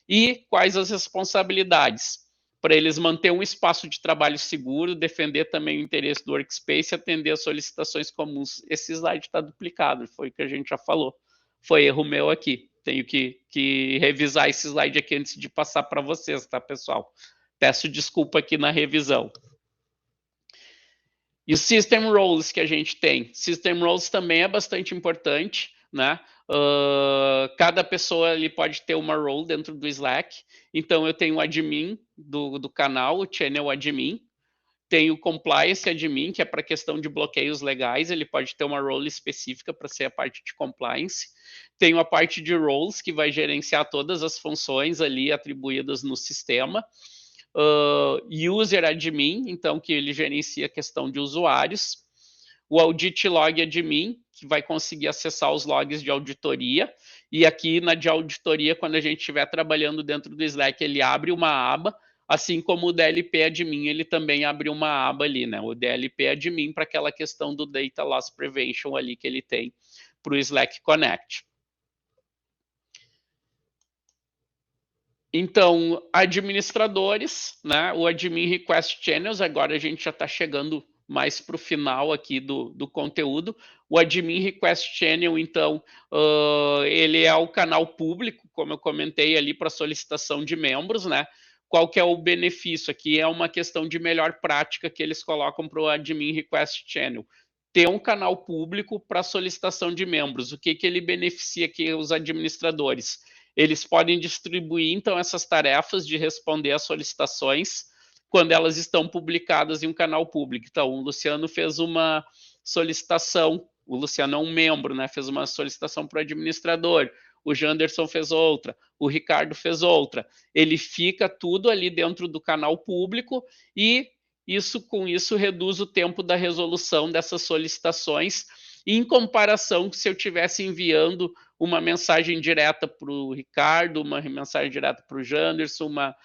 E quais as responsabilidades? Para eles manter um espaço de trabalho seguro, defender também o interesse do Workspace, atender as solicitações comuns. Esse slide está duplicado, foi o que a gente já falou. Foi erro meu aqui. Tenho que revisar esse slide aqui antes de passar para vocês, tá, pessoal? Peço desculpa aqui na revisão. E os System Roles que a gente tem. System Roles também é bastante importante, né? Cada pessoa ali pode ter uma role dentro do Slack. Então, eu tenho o admin do canal, o channel admin. Tenho o compliance admin, que é para questão de bloqueios legais. Ele pode ter uma role específica para ser a parte de compliance. Tenho a parte de roles, que vai gerenciar todas as funções ali atribuídas no sistema. User admin, então, que ele gerencia a questão de usuários. O audit log admin, que vai conseguir acessar os logs de auditoria. E aqui na de auditoria, quando a gente estiver trabalhando dentro do Slack, ele abre uma aba, assim como o DLP admin, ele também abre uma aba ali, né? O DLP admin para aquela questão do Data Loss Prevention ali que ele tem para o Slack Connect. Então, administradores, né? O Admin Request Channels, agora a gente já está chegando mais para o final aqui do conteúdo. O Admin Request Channel, então, ele é o canal público, como eu comentei ali, para solicitação de membros, né? Qual que é o benefício? Aqui é uma questão de melhor prática que eles colocam para o Admin Request Channel. Ter um canal público para solicitação de membros. O que ele beneficia aqui os administradores? Eles podem distribuir, então, essas tarefas de responder às solicitações quando elas estão publicadas em um canal público. Então, o Luciano fez uma solicitação, o Luciano é um membro, né? Fez uma solicitação para o administrador, o Janderson fez outra, o Ricardo fez outra. Ele fica tudo ali dentro do canal público e com isso reduz o tempo da resolução dessas solicitações, em comparação com se eu estivesse enviando uma mensagem direta para o Ricardo, uma mensagem direta para o Janderson, uma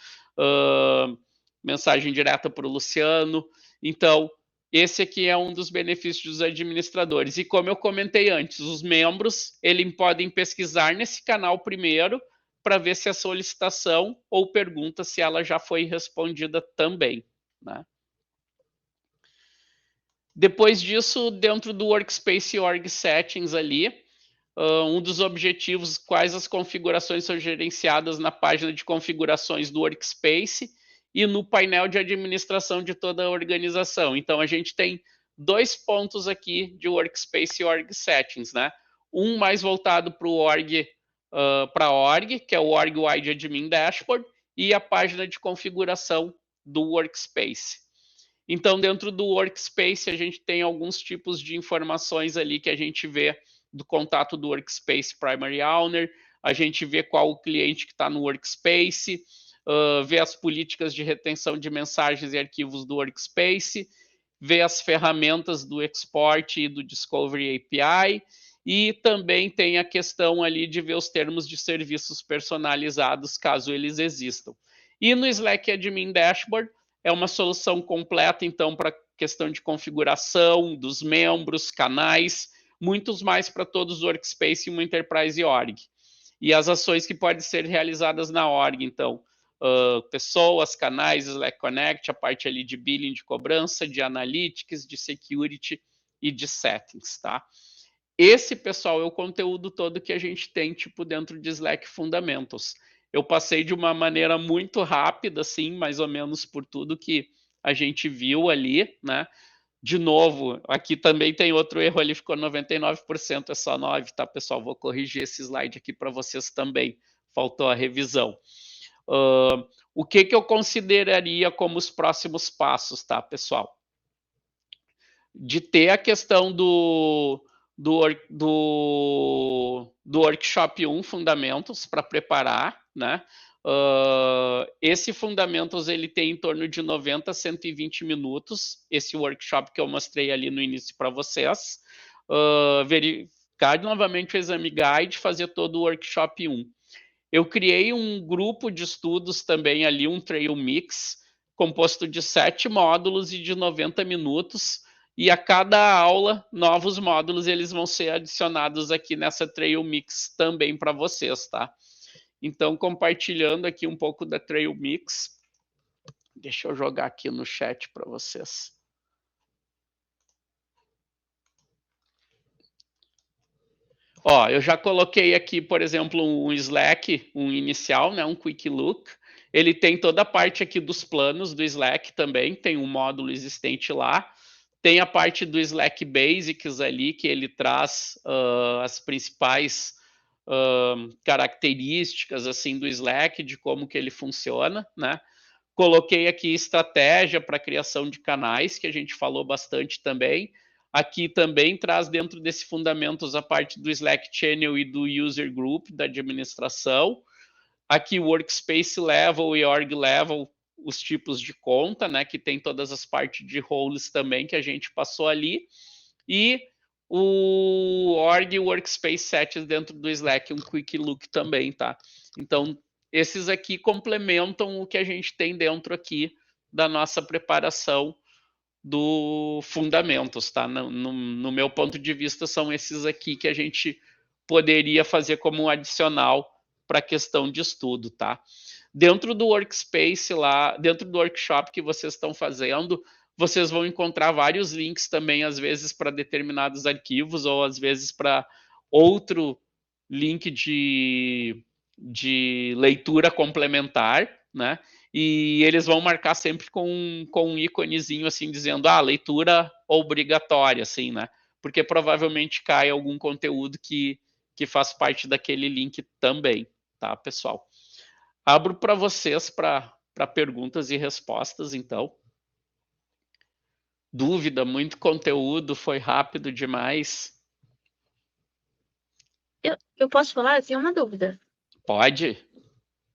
mensagem direta para o Luciano. Então, esse aqui é um dos benefícios dos administradores. E como eu comentei antes, os membros eles podem pesquisar nesse canal primeiro para ver se a solicitação ou pergunta se ela já foi respondida também, né? Depois disso, dentro do Workspace Org Settings ali, um dos objetivos, quais as configurações são gerenciadas na página de configurações do Workspace e no painel de administração de toda a organização. Então, a gente tem 2 pontos aqui de Workspace Org Settings, né? Um mais voltado para o org, que é o Org Wide Admin Dashboard, e a página de configuração do Workspace. Então, dentro do Workspace, a gente tem alguns tipos de informações ali que a gente vê do contato do Workspace Primary Owner, a gente vê qual o cliente que está no Workspace, vê as políticas de retenção de mensagens e arquivos do Workspace, vê as ferramentas do Export e do Discovery API, e também tem a questão ali de ver os termos de serviços personalizados, caso eles existam. E no Slack Admin Dashboard, é uma solução completa, então, para questão de configuração dos membros, canais, muitos mais para todos os Workspace e uma Enterprise Org. E as ações que podem ser realizadas na org, então, pessoas, canais, Slack Connect, a parte ali de billing, de cobrança, de analytics, de security e de settings, tá? Esse, pessoal, é o conteúdo todo que a gente tem, tipo, dentro de Slack Fundamentals. Eu passei de uma maneira muito rápida, assim, mais ou menos por tudo que a gente viu ali, né? De novo, aqui também tem outro erro ali, ficou 99%, é só 9%, tá, pessoal? Vou corrigir esse slide aqui para vocês também, faltou a revisão. O que eu consideraria como os próximos passos, tá, pessoal? De ter a questão do Workshop 1 Fundamentos para preparar, né? Esse Fundamentos ele tem em torno de 90 a 120 minutos, esse workshop que eu mostrei ali no início para vocês. Verificar novamente o exame guide, fazer todo o workshop 1. Eu criei um grupo de estudos também ali, um Trail Mix, composto de 7 módulos e de 90 minutos, e a cada aula, novos módulos, eles vão ser adicionados aqui nessa Trail Mix também para vocês, tá? Então, compartilhando aqui um pouco da Trail Mix, deixa eu jogar aqui no chat para vocês. Ó, eu já coloquei aqui, por exemplo, um Slack, um inicial, né, um Quick Look. Ele tem toda a parte aqui dos planos do Slack também, tem um módulo existente lá. Tem a parte do Slack Basics ali, que ele traz as principais características assim do Slack, de como que ele funciona, né? Coloquei aqui estratégia para criação de canais, que a gente falou bastante também. Aqui também traz dentro desse fundamentos a parte do Slack Channel e do User Group, da administração. Aqui Workspace Level e Org Level, os tipos de conta, né, que tem todas as partes de roles também que a gente passou ali, e o Org Workspace Settings dentro do Slack, um Quick Look também, tá? Então, esses aqui complementam o que a gente tem dentro aqui da nossa preparação do Fundamentos, tá? No meu ponto de vista, são esses aqui que a gente poderia fazer como um adicional para a questão de estudo, tá? Dentro do workspace lá, dentro do workshop que vocês estão fazendo, vocês vão encontrar vários links também, às vezes para determinados arquivos, ou às vezes para outro link de leitura complementar, né? E eles vão marcar sempre com um íconezinho assim, dizendo, leitura obrigatória, assim, né? Porque provavelmente cai algum conteúdo que faz parte daquele link também, tá, pessoal? Abro para vocês para perguntas e respostas, então. Dúvida, muito conteúdo, foi rápido demais. Eu posso falar? Eu tenho uma dúvida. Pode?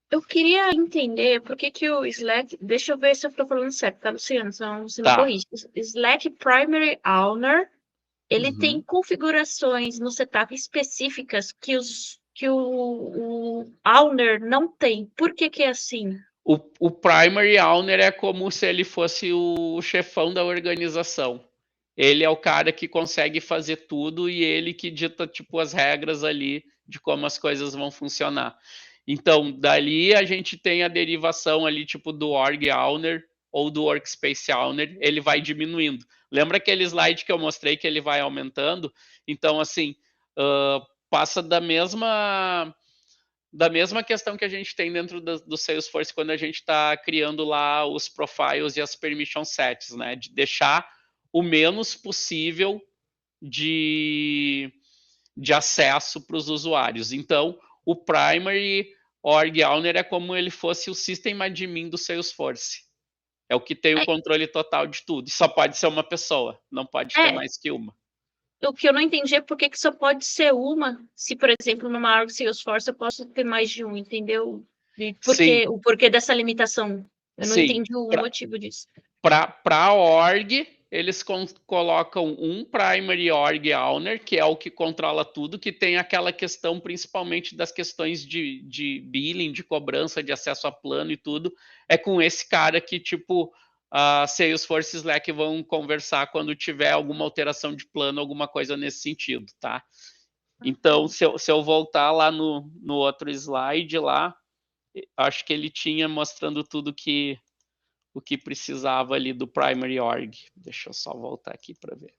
Eu queria entender por que o Slack... Deixa eu ver se eu estou falando certo, tá, Luciano? Então você me corrige. Slack Primary Owner, ele tem configurações no setup específicas que o Owner não tem. Por que é assim? O Primary Owner é como se ele fosse o chefão da organização. Ele é o cara que consegue fazer tudo e ele que dita, tipo, as regras ali de como as coisas vão funcionar. Então, dali a gente tem a derivação ali, tipo, do Org Owner ou do Workspace Owner, ele vai diminuindo. Lembra aquele slide que eu mostrei que ele vai aumentando? Então, assim, passa da mesma questão que a gente tem dentro do Salesforce quando a gente está criando lá os profiles e as permission sets, né? De deixar o menos possível de acesso para os usuários. Então, o Primary Org Owner é como ele fosse o System Admin do Salesforce. É o que tem o controle total de tudo. E só pode ser uma pessoa, não pode ter mais que uma. O que eu não entendi é por que só pode ser uma, se, por exemplo, numa org Salesforce eu posso ter mais de um, entendeu? O porquê dessa limitação. Eu não entendi o motivo disso. Para a org, eles colocam um Primary Org Owner, que é o que controla tudo, que tem aquela questão, principalmente das questões de billing, de cobrança, de acesso a plano e tudo. É com esse cara que, tipo, a Salesforce e Slack vão conversar quando tiver alguma alteração de plano, alguma coisa nesse sentido, tá? Então, se eu voltar lá no outro slide lá, acho que ele tinha mostrando tudo o que precisava ali do Primary Org. Deixa eu só voltar aqui para ver.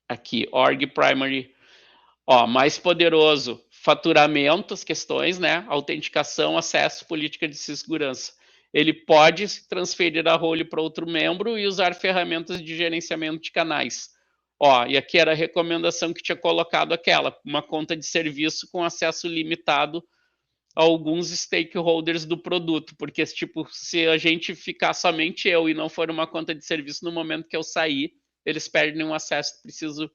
Aqui, Org Primary. Ó, mais poderoso, faturamento, as questões, né? Autenticação, acesso, política de segurança. Ele pode transferir a role para outro membro e usar ferramentas de gerenciamento de canais. Ó, e aqui era a recomendação que tinha colocado aquela, uma conta de serviço com acesso limitado a alguns stakeholders do produto, porque tipo, se a gente ficar somente eu e não for uma conta de serviço no momento que eu sair, eles perdem o acesso, preciso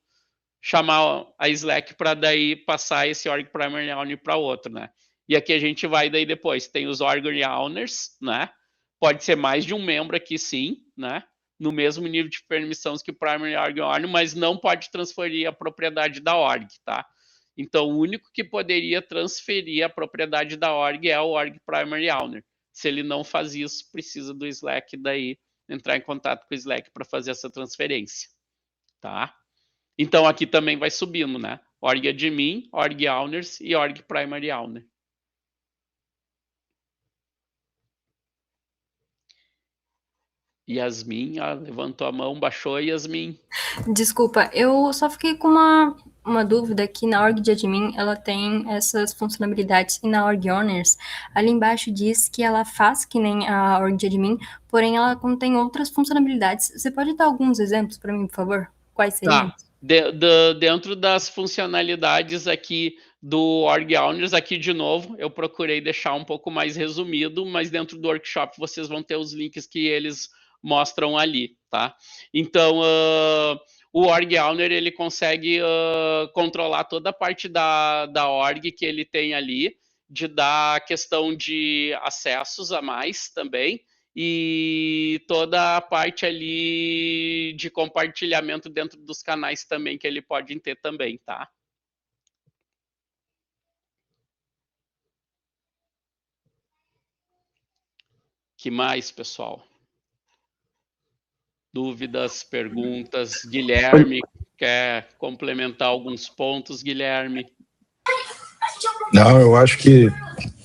chamar a Slack para daí passar esse Org Primary Owner para outro, né? E aqui a gente vai daí depois, tem os Org Owners, né? Pode ser mais de um membro aqui sim, né? No mesmo nível de permissões que o Primary Org Owner, mas não pode transferir a propriedade da org, tá? Então, o único que poderia transferir a propriedade da org é o Org Primary Owner. Se ele não faz isso, precisa do Slack daí entrar em contato com o Slack para fazer essa transferência, tá? Então, aqui também vai subindo, né? Org Admin, Org Owners e Org Primary Owner. Yasmin, levantou a mão, baixou, Yasmin. Desculpa, eu só fiquei com uma dúvida que na org de admin ela tem essas funcionalidades e na org owners, ali embaixo diz que ela faz que nem a org de admin, porém ela contém outras funcionalidades. Você pode dar alguns exemplos para mim, por favor? Quais seriam? Tá. Dentro das funcionalidades aqui do Org Owners, aqui de novo, eu procurei deixar um pouco mais resumido, mas dentro do workshop vocês vão ter os links que eles mostram ali, tá? Então, o Org Owner, ele consegue controlar toda a parte da org que ele tem ali, de dar questão de acessos a mais também, e toda a parte ali de compartilhamento dentro dos canais também que ele pode ter também, tá? Que mais, pessoal? Dúvidas, perguntas? Guilherme, quer complementar alguns pontos, Guilherme? Não, eu acho que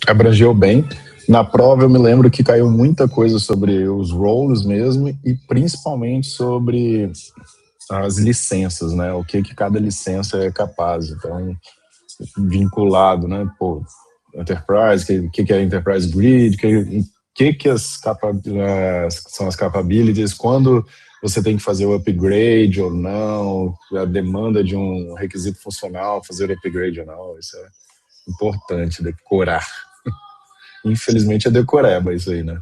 abrangeu bem. Na prova eu me lembro que caiu muita coisa sobre os roles mesmo e principalmente sobre as licenças, né? O que cada licença é capaz. Então, vinculado, né? Pô, Enterprise, que é Enterprise Grid, que são as capabilities, quando você tem que fazer o upgrade ou não, a demanda de um requisito funcional, fazer o upgrade ou não, isso é importante, decorar. Infelizmente é decoreba isso aí, né?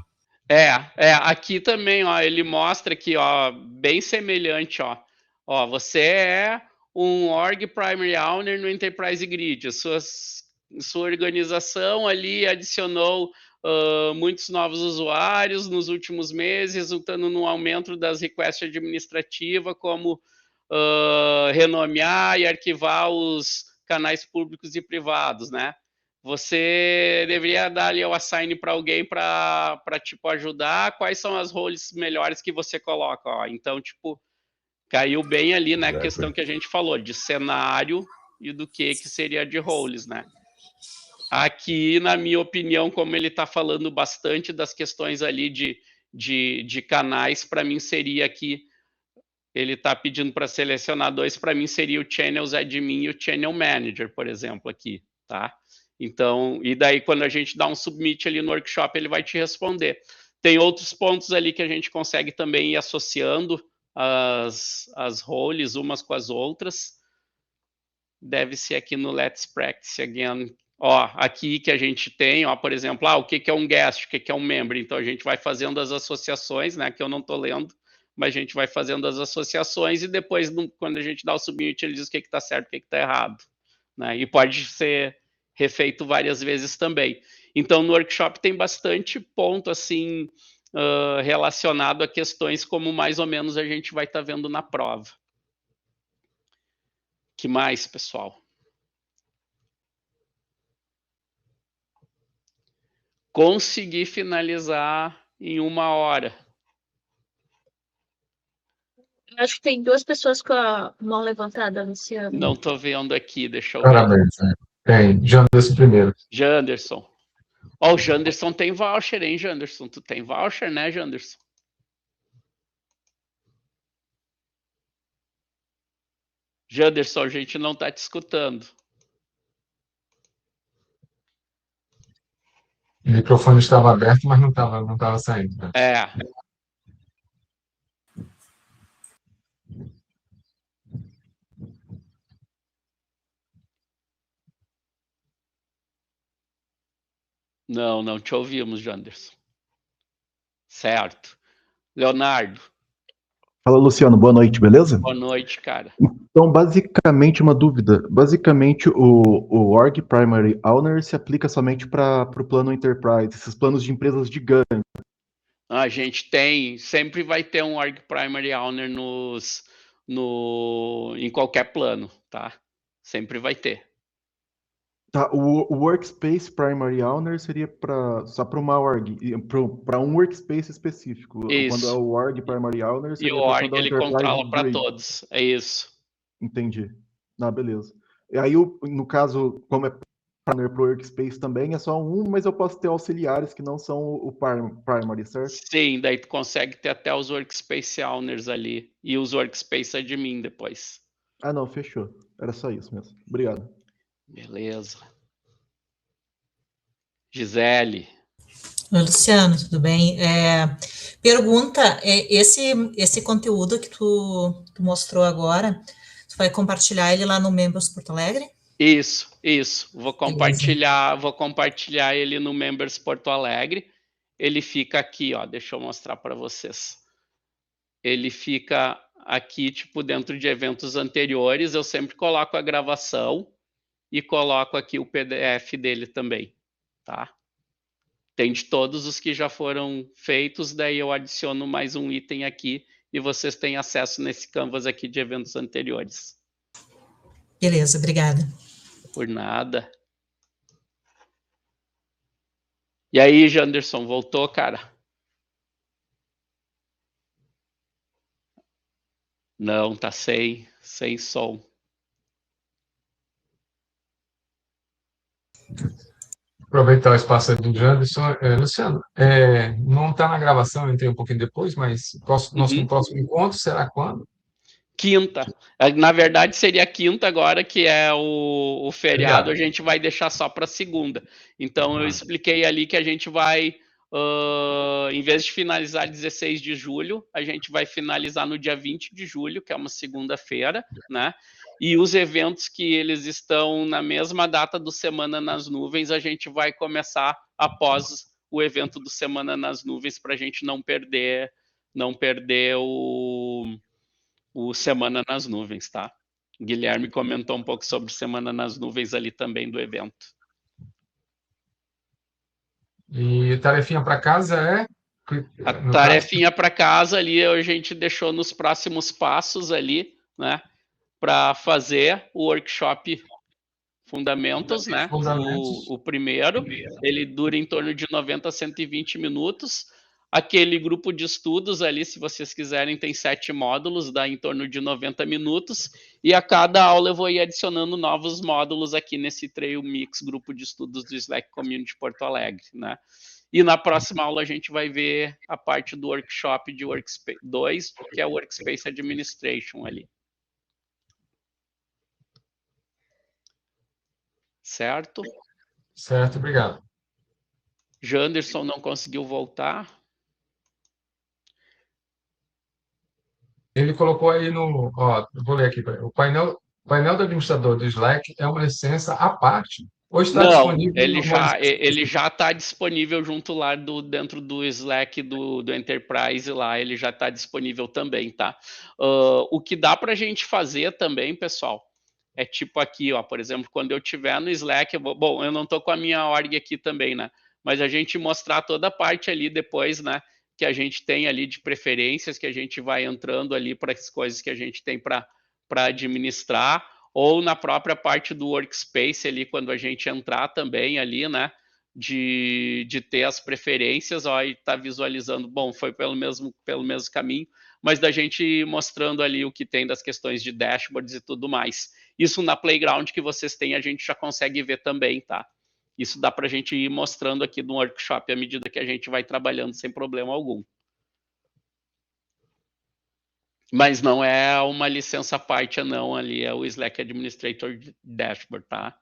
Aqui também, ó, ele mostra aqui, ó, bem semelhante, ó. Ó, você é um org primary owner no Enterprise Grid. Sua organização ali adicionou muitos novos usuários nos últimos meses, resultando no aumento das requests administrativas, como renomear e arquivar os canais públicos e privados, né? Você deveria dar ali o assign para alguém para tipo ajudar. Quais são as roles melhores que você coloca? Ó, então, tipo, caiu bem ali na questão que a gente falou de cenário e do que seria de roles, né? Aqui, na minha opinião, como ele está falando bastante das questões ali de canais, para mim seria aqui, ele está pedindo para selecionar dois, para mim seria o Channels Admin e o Channel Manager, por exemplo, aqui, tá? Então, e daí quando a gente dá um submit ali no workshop, ele vai te responder. Tem outros pontos ali que a gente consegue também ir associando as roles umas com as outras. Deve ser aqui no Let's Practice Again. Ó, aqui que a gente tem, ó, por exemplo, o que é um guest, o que é um member. Então a gente vai fazendo as associações, né, que eu não estou lendo, mas a gente vai fazendo as associações e depois, quando a gente dá o submit, ele diz o que está certo, o que está errado, né? E pode ser refeito várias vezes também. Então, no workshop tem bastante ponto, assim, relacionado a questões como mais ou menos a gente vai estar vendo na prova. Que mais, pessoal? Consegui finalizar em 1 hora. Acho que tem 2 pessoas com a mão levantada, Luciano. Não estou vendo aqui, deixa eu ver. Parabéns. Tem. Janderson primeiro. Janderson. Ó, o Janderson tem voucher, hein, Janderson? Tu tem voucher, né, Janderson? Janderson, a gente não está te escutando. O microfone estava aberto, mas não estava saindo. Né? Não te ouvimos, Janderson. Certo. Leonardo. Fala, Luciano, boa noite, beleza? Boa noite, cara. Então, basicamente, uma dúvida. Basicamente, o Org Primary Owner se aplica somente para o plano Enterprise, esses planos de empresas gigantes. A gente tem, sempre vai ter um Org Primary Owner em qualquer plano, tá? Sempre vai ter. Tá, o Workspace Primary Owner seria só para uma org, para um workspace específico. Isso. Quando é o Org Primary Owner, E seria o para org quando é o ele Enterprise controla para Grid. todos, é isso. Entendi. Beleza. E aí, no caso, como é partner para o Workspace também, é só um, mas eu posso ter auxiliares que não são o Primary, certo? Sim, daí tu consegue ter até os Workspace Owners ali e os Workspace Admin depois. Não, fechou. Era só isso mesmo. Obrigado. Beleza. Gisele. Oi, Luciano, tudo bem? Pergunta, esse conteúdo que tu mostrou agora, tu vai compartilhar ele lá no Members Porto Alegre? Isso. Vou compartilhar ele no Members Porto Alegre. Ele fica aqui, ó, deixa eu mostrar para vocês. Ele fica aqui, tipo, dentro de eventos anteriores, eu sempre coloco a gravação e coloco aqui o PDF dele também, tá? Tem de todos os que já foram feitos, daí eu adiciono mais um item aqui e vocês têm acesso nesse canvas aqui de eventos anteriores. Beleza, obrigada. Por nada. E aí, Janderson, voltou, cara? Não, tá sem som. aproveitar o espaço aí do Janderson. Luciano, não está na gravação, eu entrei um pouquinho depois, mas nosso próximo encontro será quando? Quinta. Na verdade, seria quinta agora, que é o feriado, a gente vai deixar só para segunda. Então, eu expliquei ali que a gente vai, em vez de finalizar 16 de julho, a gente vai finalizar no dia 20 de julho, que é uma segunda-feira, né? E os eventos que eles estão na mesma data do Semana nas Nuvens, a gente vai começar após o evento do Semana nas Nuvens, para a gente não perder o Semana nas Nuvens, tá? Guilherme comentou um pouco sobre Semana nas Nuvens ali também do evento. E tarefinha para casa é? A tarefinha para casa ali a gente deixou nos próximos passos ali, né? Para fazer o workshop Fundamentals, né? O primeiro, ele dura em torno de 90 a 120 minutos. Aquele grupo de estudos ali, se vocês quiserem, tem 7 módulos, dá em torno de 90 minutos. E a cada aula eu vou ir adicionando novos módulos aqui nesse Trail Mix, grupo de estudos do Slack Community Porto Alegre, né? E na próxima aula a gente vai ver a parte do workshop de Workspace 2, que é o Workspace Administration ali. Certo? Certo, obrigado. Janderson não conseguiu voltar. Ele colocou aí no... Ó, eu vou ler aqui. O painel do administrador do Slack é uma licença à parte? Ou está disponível? Ele já está disponível junto lá dentro do Slack do Enterprise lá, ele já está disponível também, tá? O que dá para a gente fazer também, pessoal, é tipo aqui, ó, por exemplo, quando eu tiver no Slack, bom, eu não estou com a minha org aqui também, né? Mas a gente mostrar toda a parte ali depois, né? Que a gente tem ali de preferências, que a gente vai entrando ali para as coisas que a gente tem para administrar, ou na própria parte do Workspace ali, quando a gente entrar também ali, né? De ter as preferências, ó, e tá visualizando, bom, foi pelo mesmo caminho, mas da gente mostrando ali o que tem das questões de dashboards e tudo mais. Isso na Playground que vocês têm, a gente já consegue ver também, tá? Isso dá para a gente ir mostrando aqui no workshop à medida que a gente vai trabalhando sem problema algum. Mas não é uma licença à parte, não, ali é o Slack Administrator Dashboard, tá?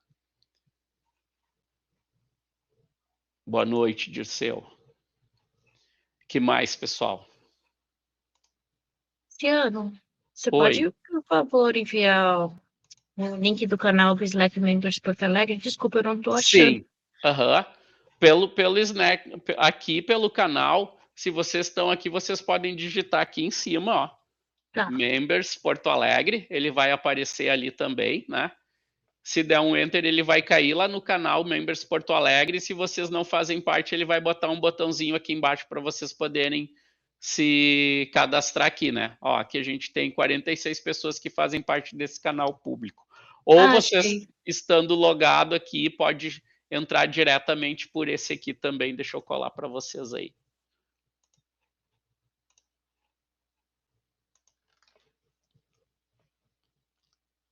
Boa noite, Dirceu. Que mais, pessoal? Luciano, você pode, por favor, enviar o link do canal do Slack Members Porto Alegre? Desculpa, eu não estou achando. Sim, pelo Slack, aqui pelo canal, se vocês estão aqui, vocês podem digitar aqui em cima, ó. Tá. Members Porto Alegre, ele vai aparecer ali também, né? Se der um Enter, ele vai cair lá no canal Members Porto Alegre. Se vocês não fazem parte, ele vai botar um botãozinho aqui embaixo para vocês poderem se cadastrar aqui, né? Ó, aqui a gente tem 46 pessoas que fazem parte desse canal público. Ou vocês, estando logado aqui, pode entrar diretamente por esse aqui também. Deixa eu colar para vocês aí.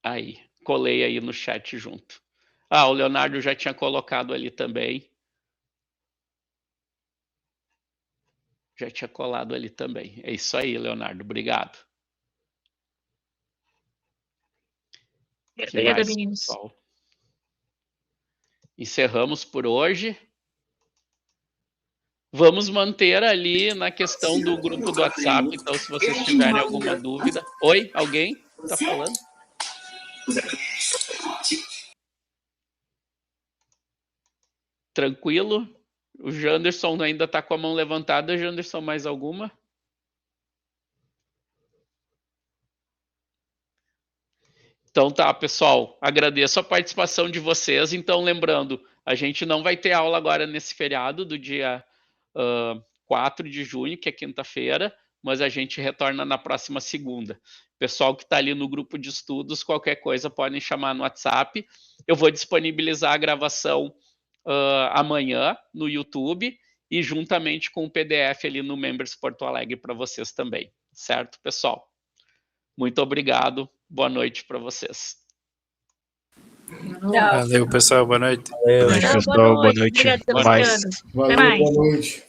Aí, colei aí no chat junto. Ah, o Leonardo já tinha colocado ali também. Já tinha colado ali também. É isso aí, Leonardo. Obrigado. Obrigada, meninos. Pessoal? Encerramos por hoje. Vamos manter ali na questão do grupo do WhatsApp. Então, se vocês tiverem alguma dúvida... Oi, alguém está falando? Tranquilo? O Janderson ainda está com a mão levantada. Janderson, mais alguma? Então tá, pessoal. Agradeço a participação de vocês. Então, lembrando, a gente não vai ter aula agora nesse feriado do dia 4 de junho, que é quinta-feira, mas a gente retorna na próxima segunda. Pessoal que está ali no grupo de estudos, qualquer coisa podem chamar no WhatsApp. Eu vou disponibilizar a gravação amanhã no YouTube e juntamente com o PDF ali no Members Porto Alegre para vocês também. Certo, pessoal? Muito obrigado. Boa noite para vocês. Tchau. Valeu, pessoal. Boa noite. Valeu. Tchau, pessoal. Boa noite. Obrigada, Até mais. Luciano. Valeu, mais. boa noite.